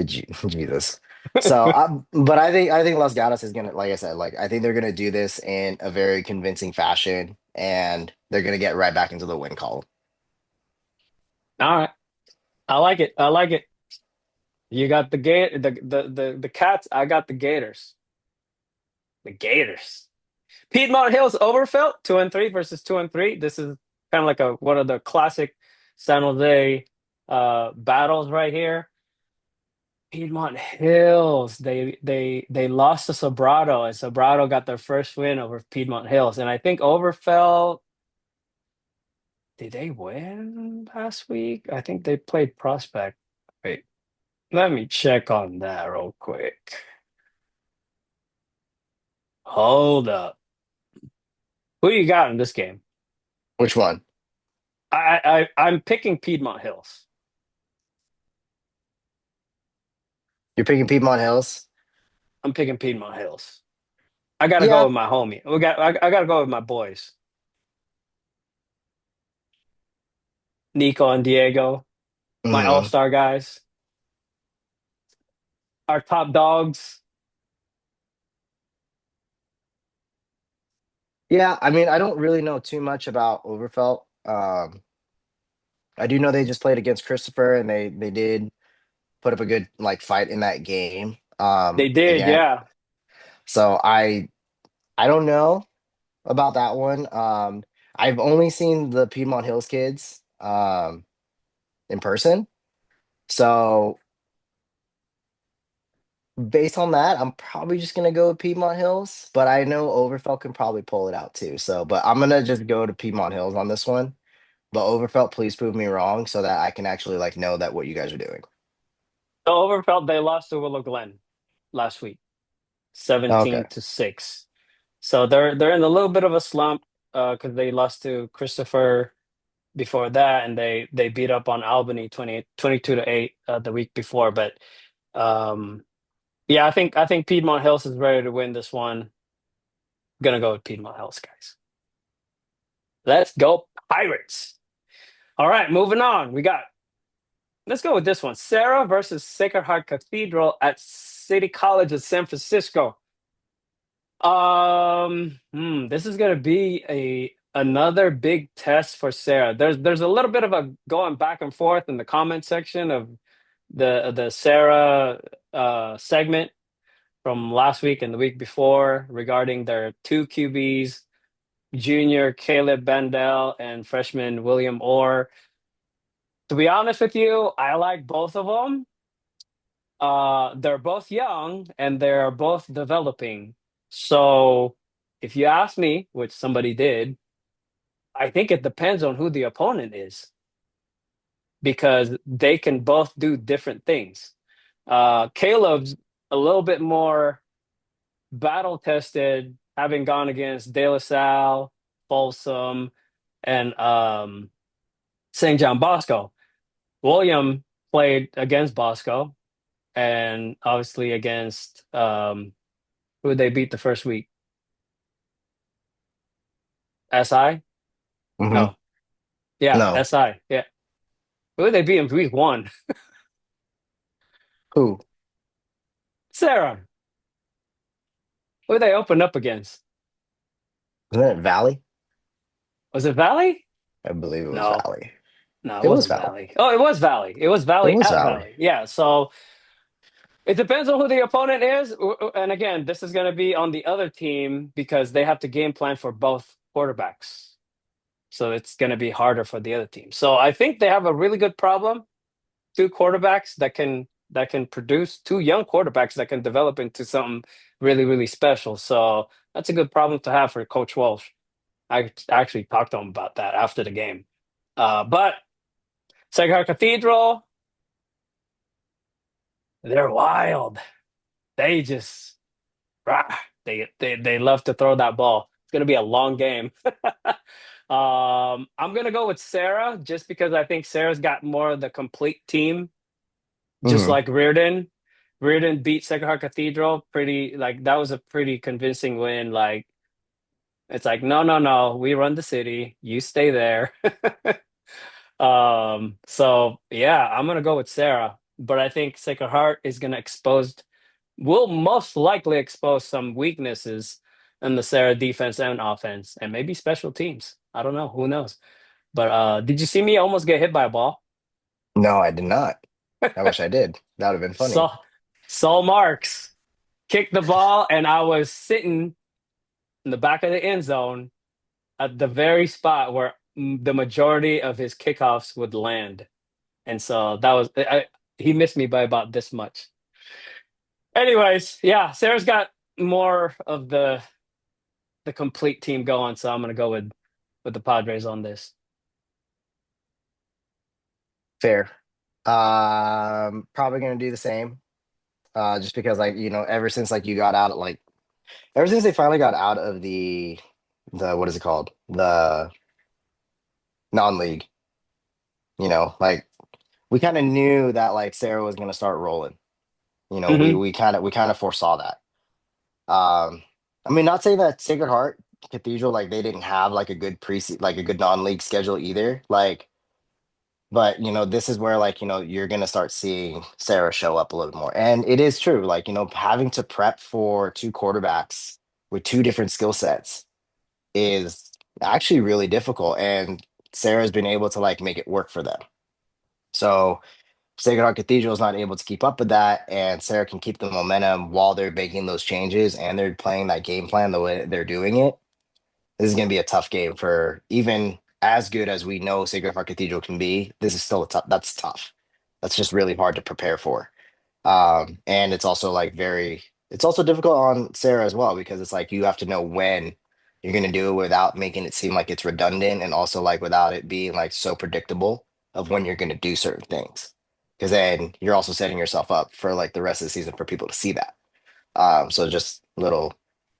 Jesus. So, but I think Los Gatos is gonna, like I said, like I think they're gonna do this in a very convincing fashion, and they're gonna get right back into the win column. All right. I like it. I like it. You got the cats. I got the Gators. The Gators. Piedmont Hills Overfelt 2-3 versus 2-3. This is kind of like a one of the classic San Jose battles right here. Piedmont Hills. They lost to Sobrato, and Sobrato got their first win over Piedmont Hills. And I think Overfelt, did they win last week? I think they played Prospect. Wait, let me check on that real quick. Hold up. Who you got in this game? Which one? I'm picking Piedmont Hills. You're picking Piedmont Hills? I'm picking Piedmont Hills. I gotta go Yeah. with my homie. I gotta go with my boys, Nico and Diego, my Mhm. all-star guys, our top dogs. Yeah, I mean, I don't really know too much about Overfelt. I do know they just played against Christopher, and they did put up a good like fight in that game. They did, Again, yeah. so I don't know about that one. I've only seen the Piedmont Hills kids in person. So based on that, I'm probably just gonna go with Piedmont Hills, but I know Overfelt can probably pull it out too. So, but I'm gonna just go to Piedmont Hills on this one. But Overfelt, please prove me wrong so that I can actually like know that what you guys are doing. The Overfelt, they lost to Willow Glen last week, Okay. 17-6. So they're in a little bit of a slump because they lost to Christopher before that, and they beat up on Albany 22-8 the week before. But um, yeah, I think Piedmont Hills is ready to win this one. Gonna go with Piedmont Hills, guys. Let's go Pirates. All right, moving on. Let's go with this one. Serra versus Sacred Heart Cathedral at City College of San Francisco. This is gonna be a another big test for Serra. There's a little bit of a going back and forth in the comment section of the Serra segment from last week and the week before regarding their two QBs, junior Caleb Bandel and freshman William Orr. To be honest with you, I like both of them. They're both young and they're both developing. So if you ask me, which somebody did, I think it depends on who the opponent is because they can both do different things. Caleb's a little bit more battle tested, having gone against De La Salle, Folsom, and St. John Bosco. William played against Bosco and obviously against who they beat the first week? SI? Hmm. No. Yeah, No. SI. Yeah. Who would they be in week one? Who? Serra. Who would they open up against? Wasn't it Valley? Was it Valley? I believe it was No. Valley. No, it It was wasn't Valley. Valley. Oh, it was Valley. It was It Valley was at Valley. Valley. Yeah. So it depends on who the opponent is. And again, this is going to be on the other team because they have to game plan for both quarterbacks. So it's going to be harder for the other team. So I think they have a really good problem. Two quarterbacks that can produce, two young quarterbacks that can develop into something really, really special. So that's a good problem to have for Coach Walsh. I actually talked to him about that after the game. But Sacred Cathedral, they're wild. They just rah, they love to throw that ball. It's gonna be a long game. I'm gonna go with Serra just because I think Sarah's got more of the complete team, just Hmm. like Riordan. Riordan beat Sacred Heart Cathedral pretty like that was a pretty convincing win. Like it's like no, no, no, we run the city. You stay there. So yeah, I'm gonna go with Sarah, but I think Sacred Heart is gonna will most likely expose some weaknesses in the Sarah defense and offense, and maybe special teams. I don't know, who knows? But did you see me almost get hit by a ball? No, I did not. I wish I did. That would have been funny. So Saul Marks kicked the ball, and I was sitting in the back of the end zone at the very spot where the majority of his kickoffs would land. And so that was he missed me by about this much. Anyways, yeah, Sarah's got more of the complete team going, so I'm gonna go with the Padres on this. Fair. Probably gonna do the same. Just because like, ever since like you got out like ever since they finally got out of the what is it called? The non-league, like we kind of knew that like Sarah was gonna start rolling. We Hmm. we kind of foresaw that. I mean, not saying that Sacred Heart Cathedral like they didn't have like a good like a good non-league schedule either. Like, but this is where like you're gonna start seeing Sarah show up a little bit more. And it is true, like having to prep for two quarterbacks with two different skill sets is actually really difficult. And Sarah's been able to like make it work for them. So Sacred Heart Cathedral is not able to keep up with that, and Sarah can keep the momentum while they're making those changes and they're playing that game plan the way they're doing it. This is going to be a tough game for even as good as we know Sacred Heart Cathedral can be. This is still a tough. That's tough. That's just really hard to prepare for. And it's also like it's also difficult on Sarah as well because it's like you have to know when you're going to do it without making it seem like it's redundant and also like without it being like so predictable of when you're going to do certain things. Because then you're also setting yourself up for like the rest of the season for people to see that. So just little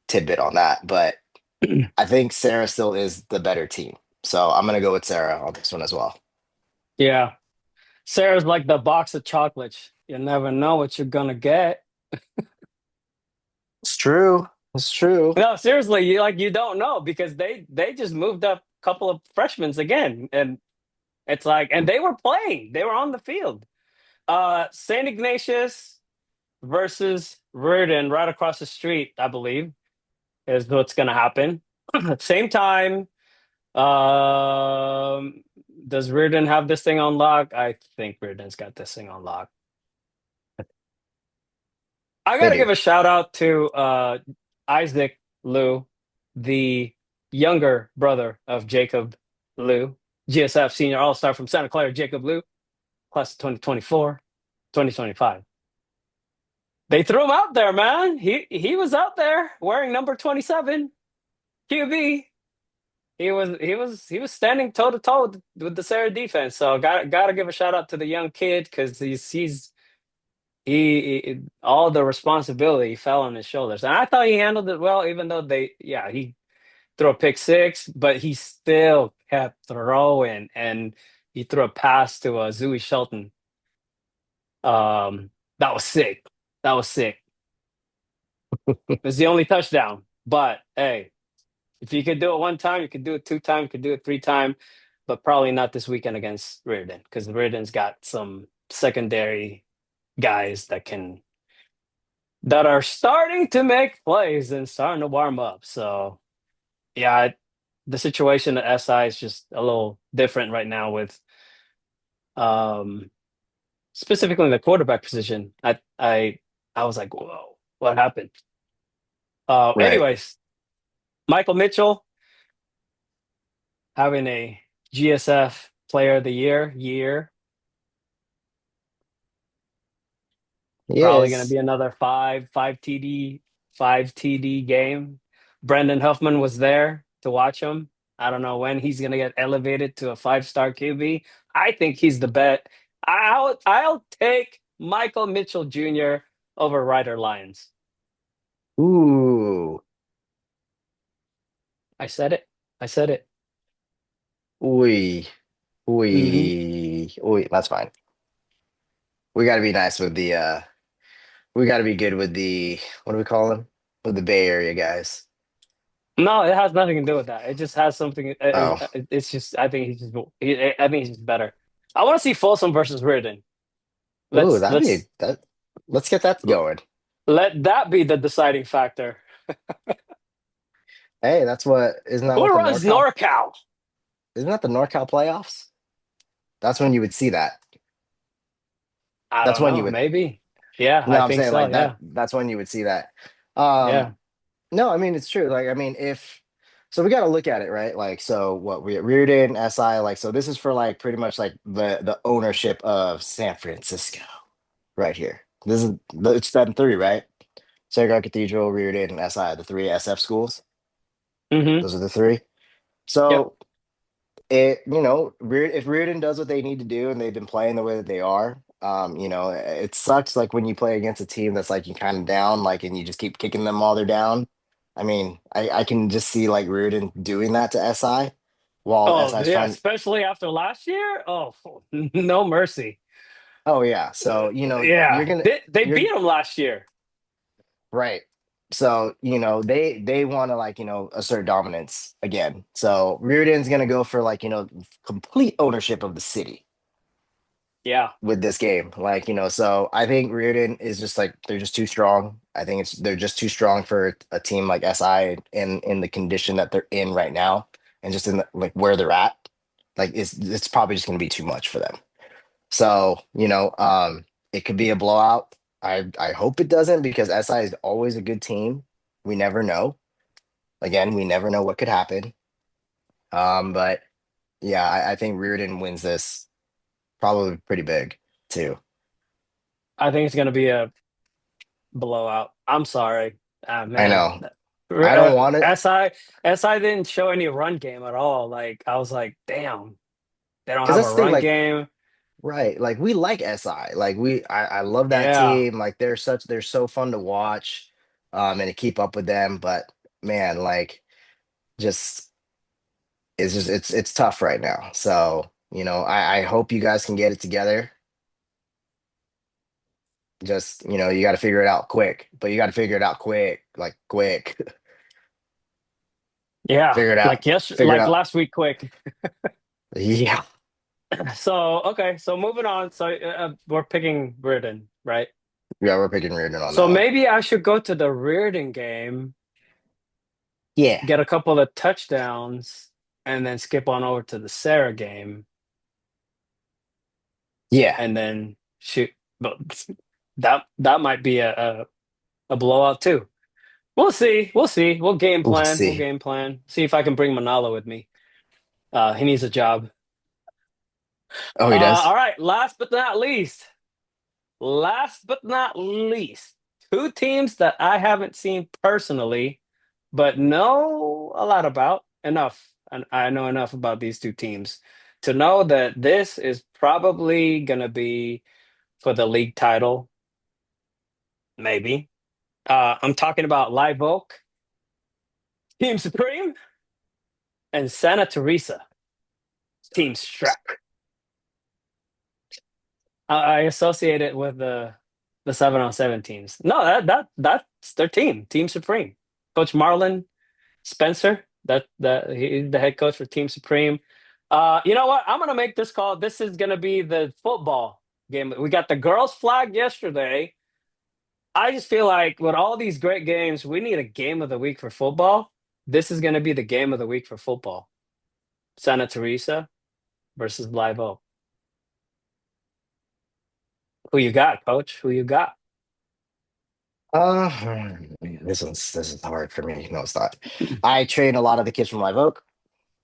tidbit on that. But I think Sarah still is the better team. So I'm gonna go with Sarah on this one as well. Yeah, Sarah's like the box of chocolates. You never know what you're gonna get. It's true. It's true. No, seriously, you don't know because they just moved up a couple of freshmen again, and it's like, and they were playing, they were on the field. Saint Ignatius versus Riordan right across the street, I believe, is what's gonna happen. Same time. Um, does Riordan have this thing on lock? I think Riordan's got this thing on lock. I They gotta do. give a shout out to Isaac Liu, the younger brother of Jacob Liu, GSF senior all-star from Santa Clara, Jacob Liu, class of 2024, 2025. They threw him out there, man. He was out there wearing number 27, QB. He was standing toe to toe with the Serra defense. So gotta give a shout out to the young kid because he all the responsibility fell on his shoulders, and I thought he handled it well. Even though he threw a pick six, but he still kept throwing, and he threw a pass to Zooey Shelton. That was sick. That was sick. It was the only touchdown, but hey. If you could do it one time, you could do it two time, you could do it three time, but probably not this weekend against Riordan because Riordan's got some secondary guys that are starting to make plays and starting to warm up. So yeah, the situation at SI is just a little different right now with um specifically in the quarterback position. I was like, whoa, what happened? Right. Anyways, Michael Mitchell having a GSF Player of the Year. He Probably going to is. be another five TD game. Brendan Huffman was there to watch him. I don't know when he's going to get elevated to a five-star QB. I think he's the bet. I'll take Michael Mitchell Jr. over Ryder Lyons. Ooh. I said it. I said it. Ooh. Hmm. Ooh. That's fine. We got to be nice with the we got to be good with the what do we call them? With the Bay Area guys. No, it has nothing to do with that. It just has something. Oh. It's just. I think I think he's just better. I want to see Folsom versus Riordan. Ooh, Let's that'd be let's that. Let's get that going. let that be the deciding factor. Hey, that's what isn't that Who what the runs NorCal NorCal? isn't that the NorCal playoffs? That's when you would see that. I That's don't when you know. would Maybe. Yeah, no, I I'm think saying so. like Yeah. that's when you would see that. Um Yeah. no, I mean it's true. Like I mean if so we got to look at it, right? Like so what we Reardon, SI like so this is for like pretty much like the ownership of San Francisco right here. This is it's them three, right? Serra Cathedral, Riordan, and SI, the three SF schools. Hmm. Those are the three. Yep. So if Riordan does what they need to do and they've been playing the way that they are, it sucks like when you play against a team that's like you kind of down, like and you just keep kicking them while they're down. I mean, I can just see like Riordan doing that to SI while Oh, SI's yeah. trying. Especially after last year. Oh, no mercy. Oh yeah. So, you're Yeah. gonna They you're beat him last year. right. So, they want to like, assert dominance again. So Riordan's gonna go for like, complete ownership of the city Yeah. with this game. Like, so I think Riordan is just like they're just too strong. I think they're just too strong for a team like SI in the condition that they're in right now and just in like where they're at. Like it's probably just gonna be too much for them. So, it could be a blowout. I hope it doesn't because SI is always a good team. We never know. Again, we never know what could happen. But yeah, I think Riordan wins this probably pretty big too. I think it's going to be a blowout. I'm sorry. Ah, I man. know. I don't want it SI didn't show any run game at all. Like, I was like, damn, they don't because have a that's the thing, run like, game. right. Like we like SI. Like I love that Yeah. team. Like they're so fun to watch and to keep up with them. But man, like just it's tough right now. So, I hope you guys can get it together. Just, you got to figure it out quick, but you got to figure it out quick, like quick. Yeah. Figure it out. Figure it Like out. last week, quick. Yeah. So, okay. So moving on. So we're picking Reardon, right? Yeah, we're picking Riordan on So that one. maybe I should go to the Reardon game, Yeah. get a couple of touchdowns, and then skip on over to the Serra game, Yeah. and then shoot. But that might be a blowout too. We'll see. We'll see. We'll game We'll plan. We'll see. game plan. See if I can bring Manalo with me. He needs a job. Oh, he does? All right. Last but not least, two teams that I haven't seen personally, but know a lot about enough. And I know enough about these two teams to know that this is probably going to be for the league title, maybe. I'm talking about Live Oak, Team Supreme, and Santa Teresa, Team Strap. I associate it with the 7-on-7 teams. No, that's their team, Team Supreme. Coach Marlon Spencer, He's the head coach for Team Supreme. You know what? I'm gonna make this call. This is gonna be the football game. We got the girls' flag yesterday. I just feel like with all these great games, we need a game of the week for football. This is gonna be the game of the week for football. Santa Teresa versus Live Oak. Who you got, Coach? Who you got? Uh, this is hard for me. No, it's not. I train a lot of the kids from Live Oak,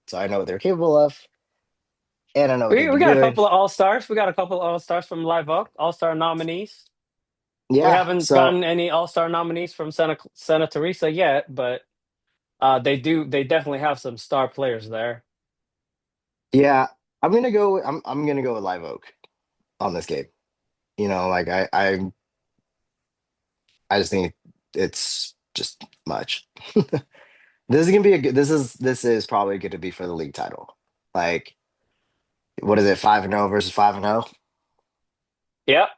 so I know what they're capable of, and I know what they We do got a good. couple of all stars. We got a couple of all stars from Live Oak, all star nominees. We Yeah, haven't so gotten any all star nominees from Santa Teresa yet, but they do. They definitely have some star players there. yeah, I'm gonna go with Live Oak on this game. Like I just think it's just much. This is gonna be a good. This is probably going to be for the league title. Like, what is it? 5-0 versus 5-0. Yep.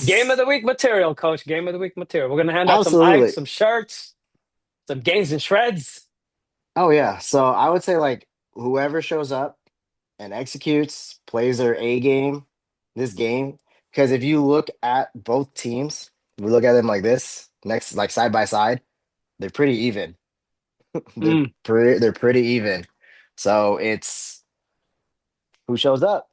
Game of It's the week material, Coach. Game of the week material. We're gonna hand out some Ikes, absolutely. some shirts, some games and shreds. Oh yeah. So I would say like whoever shows up and executes, plays their A game, this game. Because if you look at both teams, we look at them like this, next like side by side, they're pretty even. Mm, They're pretty even. So it's who shows up.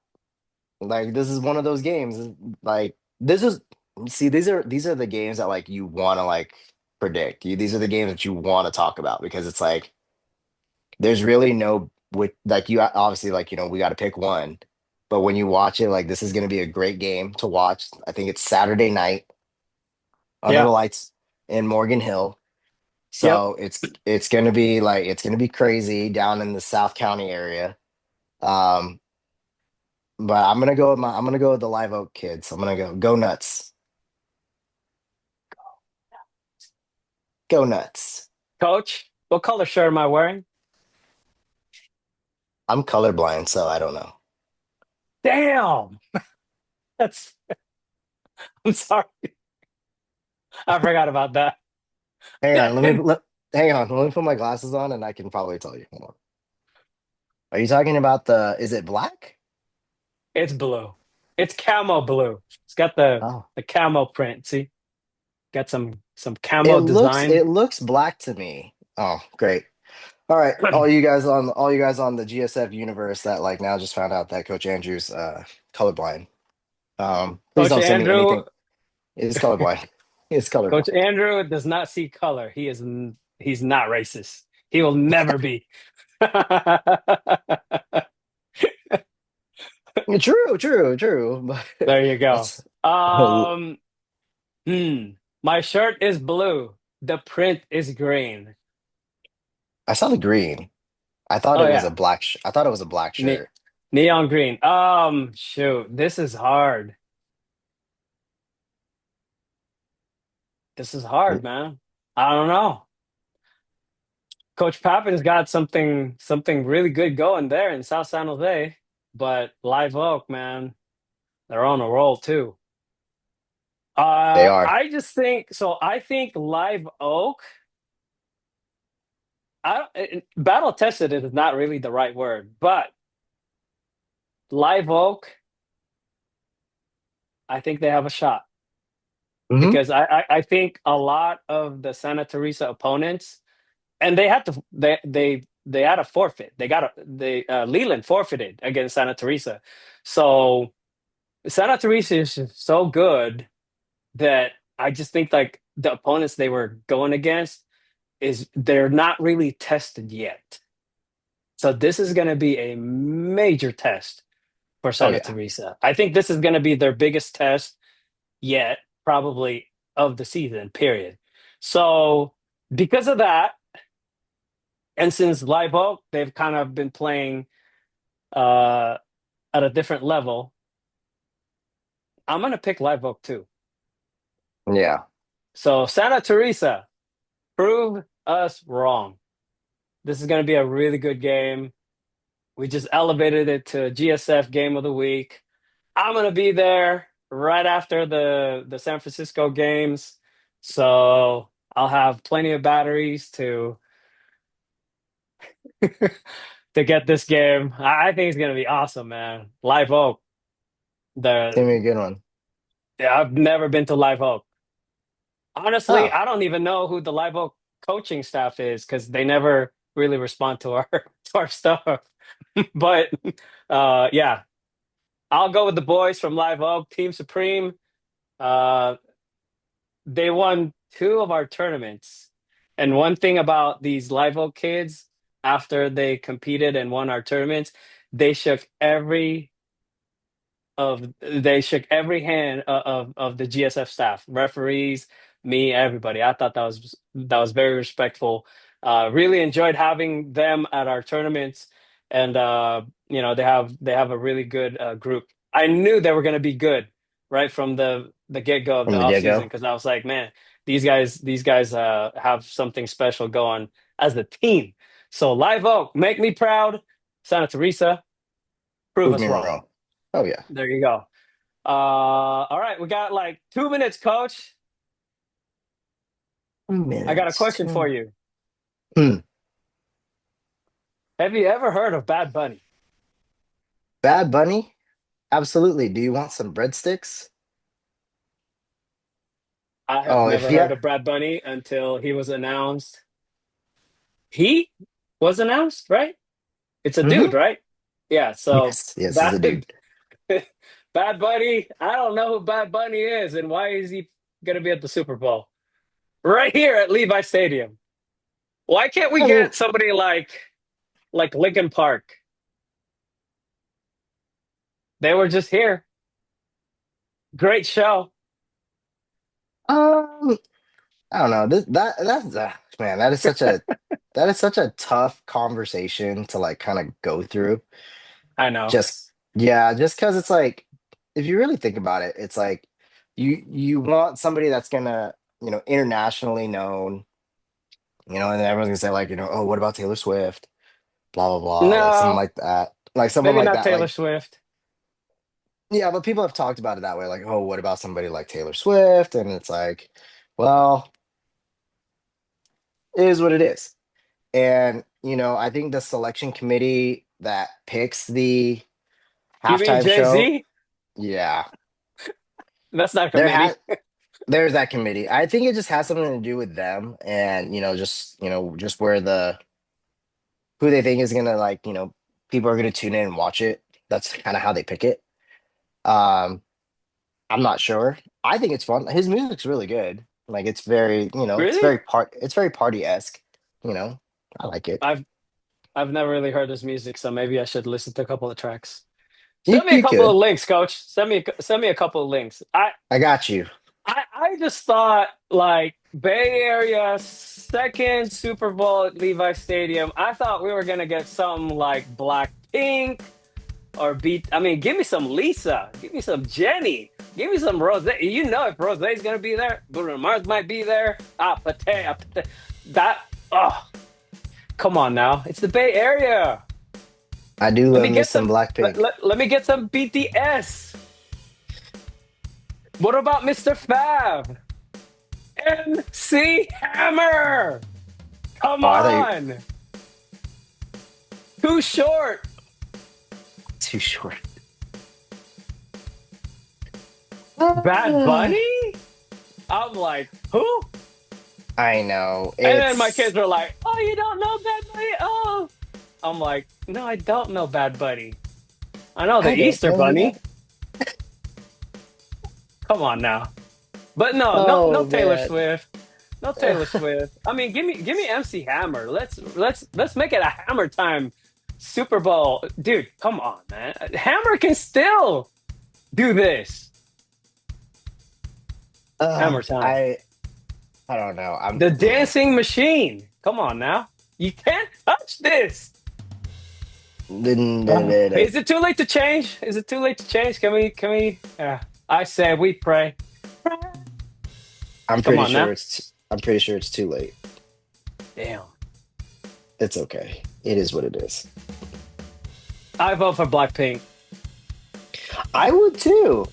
Like this is one of those games. Like this is see these are the games that like you want to like predict. These are the games that you want to talk about because it's like there's really no with like you obviously like we got to pick one. But when you watch it, like this is going to be a great game to watch. I think it's Saturday night under the yeah. lights in Morgan Hill. Yep. So it's going to be like it's going to be crazy down in the South County area. Um, but I'm gonna go with the Live Oak kids. I'm gonna go nuts. Go nuts. Coach, what color shirt am I wearing? I'm colorblind, so I don't know. Damn. That's. I'm sorry. I forgot about that. Hang on, hang on. Let me put my glasses on and I can probably tell you. Hold on. Are you talking about is it black? It's blue. It's camo blue. It's got the Oh. the camo print. See, got some camo It design. looks black to me. Oh, great. All right, all you guys on the GSF universe that like now just found out that Coach Andrew's colorblind. Please Coach don't send me Andrew, anything. He's colorblind. He's Coach colorblind. Andrew does not see color. He's not racist. He will never be. True. But There you go. that's Um, my shirt is blue. The print is green. I saw the green. I thought Oh it was a yeah, black I thought it was a black ne shirt. neon green. Shoot, this is hard. This is hard, man. I don't know. Coach Pappin's got something really good going there in South San Jose, but Live Oak, man, they're on a roll too. They are. I just think so. I think Live Oak. Battle tested is not really the right word, but Live Oak, I think they have a shot Hmm. because I think a lot of the Santa Teresa opponents, and they had to they had a forfeit. Leland forfeited against Santa Teresa, so Santa Teresa is just so good that I just think like the opponents they were going against is they're not really tested yet. So this is going to be a major test for Oh Santa yeah. Teresa. I think this is going to be their biggest test yet, probably of the season, period. So because of that, and since Live Oak, they've kind of been playing uh, at a different level, I'm going to pick Live Oak too. Yeah. So Santa Teresa, prove us wrong. This is going to be a really good game. We just elevated it to GSF game of the week. I'm going to be there right after the San Francisco games. So I'll have plenty of batteries to to get this game. I think it's gonna be awesome, man. Live Oak. Give me a The good one. Yeah, I've never been to Live Oak. Honestly, Oh, I don't even know who the Live Oak coaching staff is because they never really respond to our to our stuff. But yeah, I'll go with the boys from Live Oak, Team Supreme. Uh, they won two of our tournaments. And one thing about these Live Oak kids, after they competed and won our tournaments, they shook every they shook every hand of the GSF staff, referees, me, everybody. I thought that was very respectful. Really enjoyed having them at our tournaments, and they have a really good group. I knew they were going to be good right from the get go of from the the off get season go. because I was like, man, these guys have something special going as a team. So Live Oak, make me proud. Santa Teresa, prove Prove us me wrong. wrong. Oh yeah. There you go. All right, we got like 2 minutes, coach. I got a Minutes. question for you. Hmm. Have you ever heard of Bad Bunny? Bad Bunny? Absolutely. Do you want some breadsticks? I have Oh, if never yeah. heard of Bad Bunny until he was announced. He was announced, right? It's a dude, Hmm. right? Yeah, so Yes. Yes, he's a that dude. Bad Bunny, I don't know who Bad Bunny is and why is he going to be at the Super Bowl? Right here at Levi Stadium. Why can't we I mean, get somebody like Lincoln Park? They were just here. Great show. um, I don't know. That's man, that is such a tough conversation to like kind of go through. I know. Just yeah, just because it's like if you really think about it, it's like you want somebody that's gonna, internationally known, and then everyone's gonna say like, oh, what about Taylor Swift? Blah blah blah, like something No, like that. Like someone maybe like not that. Taylor Like, Swift. yeah, but people have talked about it that way, like, oh, what about somebody like Taylor Swift? And it's like, well, it is what it is. And, I think the selection committee that picks the You mean halftime show, Jay-Z? yeah, That's not a there committee. has there's that committee. I think it just has something to do with them and, just where who they think is gonna like, people are gonna tune in and watch it. That's kind of how they pick it. Um, I'm not sure. I think it's fun. His music's really good. Like it's very, Really? it's very party-esque, you know. I like it. I've I've never really heard his music, so maybe I should listen to a couple of tracks. You Send me a you couple of could. links, coach. Send me a couple of links. I got you. I just thought like Bay Area second Super Bowl at Levi Stadium. I thought we were gonna get something like Blackpink or beat. I mean, give me some Lisa, give me some Jenny, give me some Rose. You know, if Rose is gonna be there, Bruno Mars might be there. That. Oh, come on now, it's the Bay Area. I do Let love me me get some some. Blackpink. Let me get some BTS. What about Mr. Fab? MC Hammer. Come Oh, I thought you on. Too short. too short. Bad Bunny? I'm like, who? I know. And then my It's kids were like, oh, you don't know Bad Bunny? Oh. I'm like, no, I don't know Bad Bunny. I know the I don't Easter know who Bunny. that. Come on now. But no, no Oh Taylor man. Swift. No Taylor Swift. I mean, give me MC Hammer. Let's make it a Hammer time Super Bowl. Dude, come on, man. Hammer can still do this. Hammer time. I don't know. The dancing machine. Come on now. You can't touch this. Is it too late to change? Is it too late to change? Can we I say we pray. I'm Come pretty on sure now. I'm pretty sure it's too late. Damn. It's okay. It is what it is. I vote for Blackpink. I would too.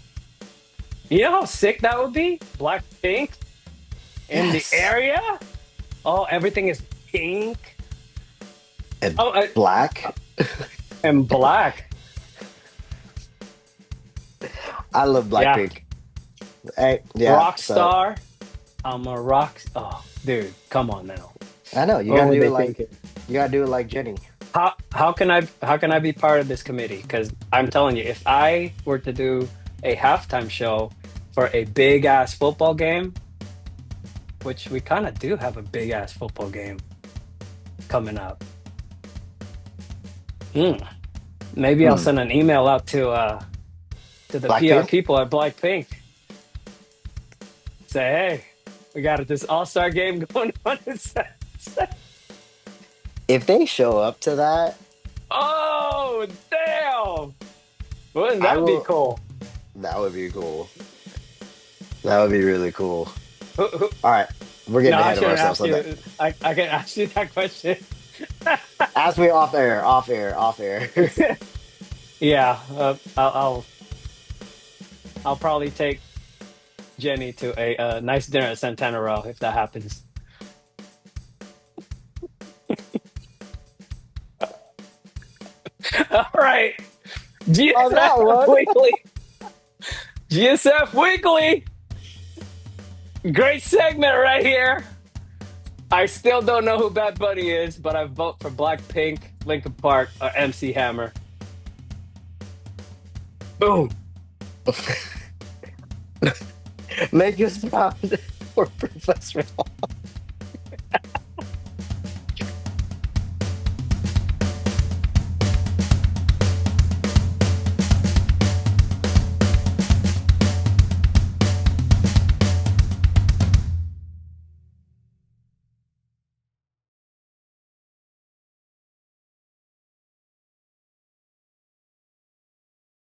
You know how sick that would be? Blackpink in the Yes. area. Oh, everything is pink. And Oh, black. and black. I love Yeah, Blackpink. Hey, yeah. rock So star. I'm a rock. Oh, dude, come on now. I know you What gotta were do they it like thinking? Jenny. How can I be part of this committee? Because I'm telling you, if I were to do a halftime show for a big ass football game, which we kind of do have a big ass football game coming up. Hmm. Maybe I'll Hmm. send an email out to the PR Blackpink. people at Blackpink. Say, hey, we got this all-star game going on. If they show up to that, Oh, damn! Wouldn't I that be will. cool? That would be cool. That would be really cool. Who, All right, we're no, getting I ahead of shouldn't ourselves ask on that. you. I can ask you that question. Ask me off air, off air, off air. Yeah, I'll probably take Jenny to a nice dinner at Santana Row if that happens. All right, On that GSF one. Weekly. GSF Weekly. Great segment right here. I still don't know who Bad Bunny is, but I vote for Blackpink, Linkin Park, or MC Hammer. Boom. Make us proud for Professor Hall.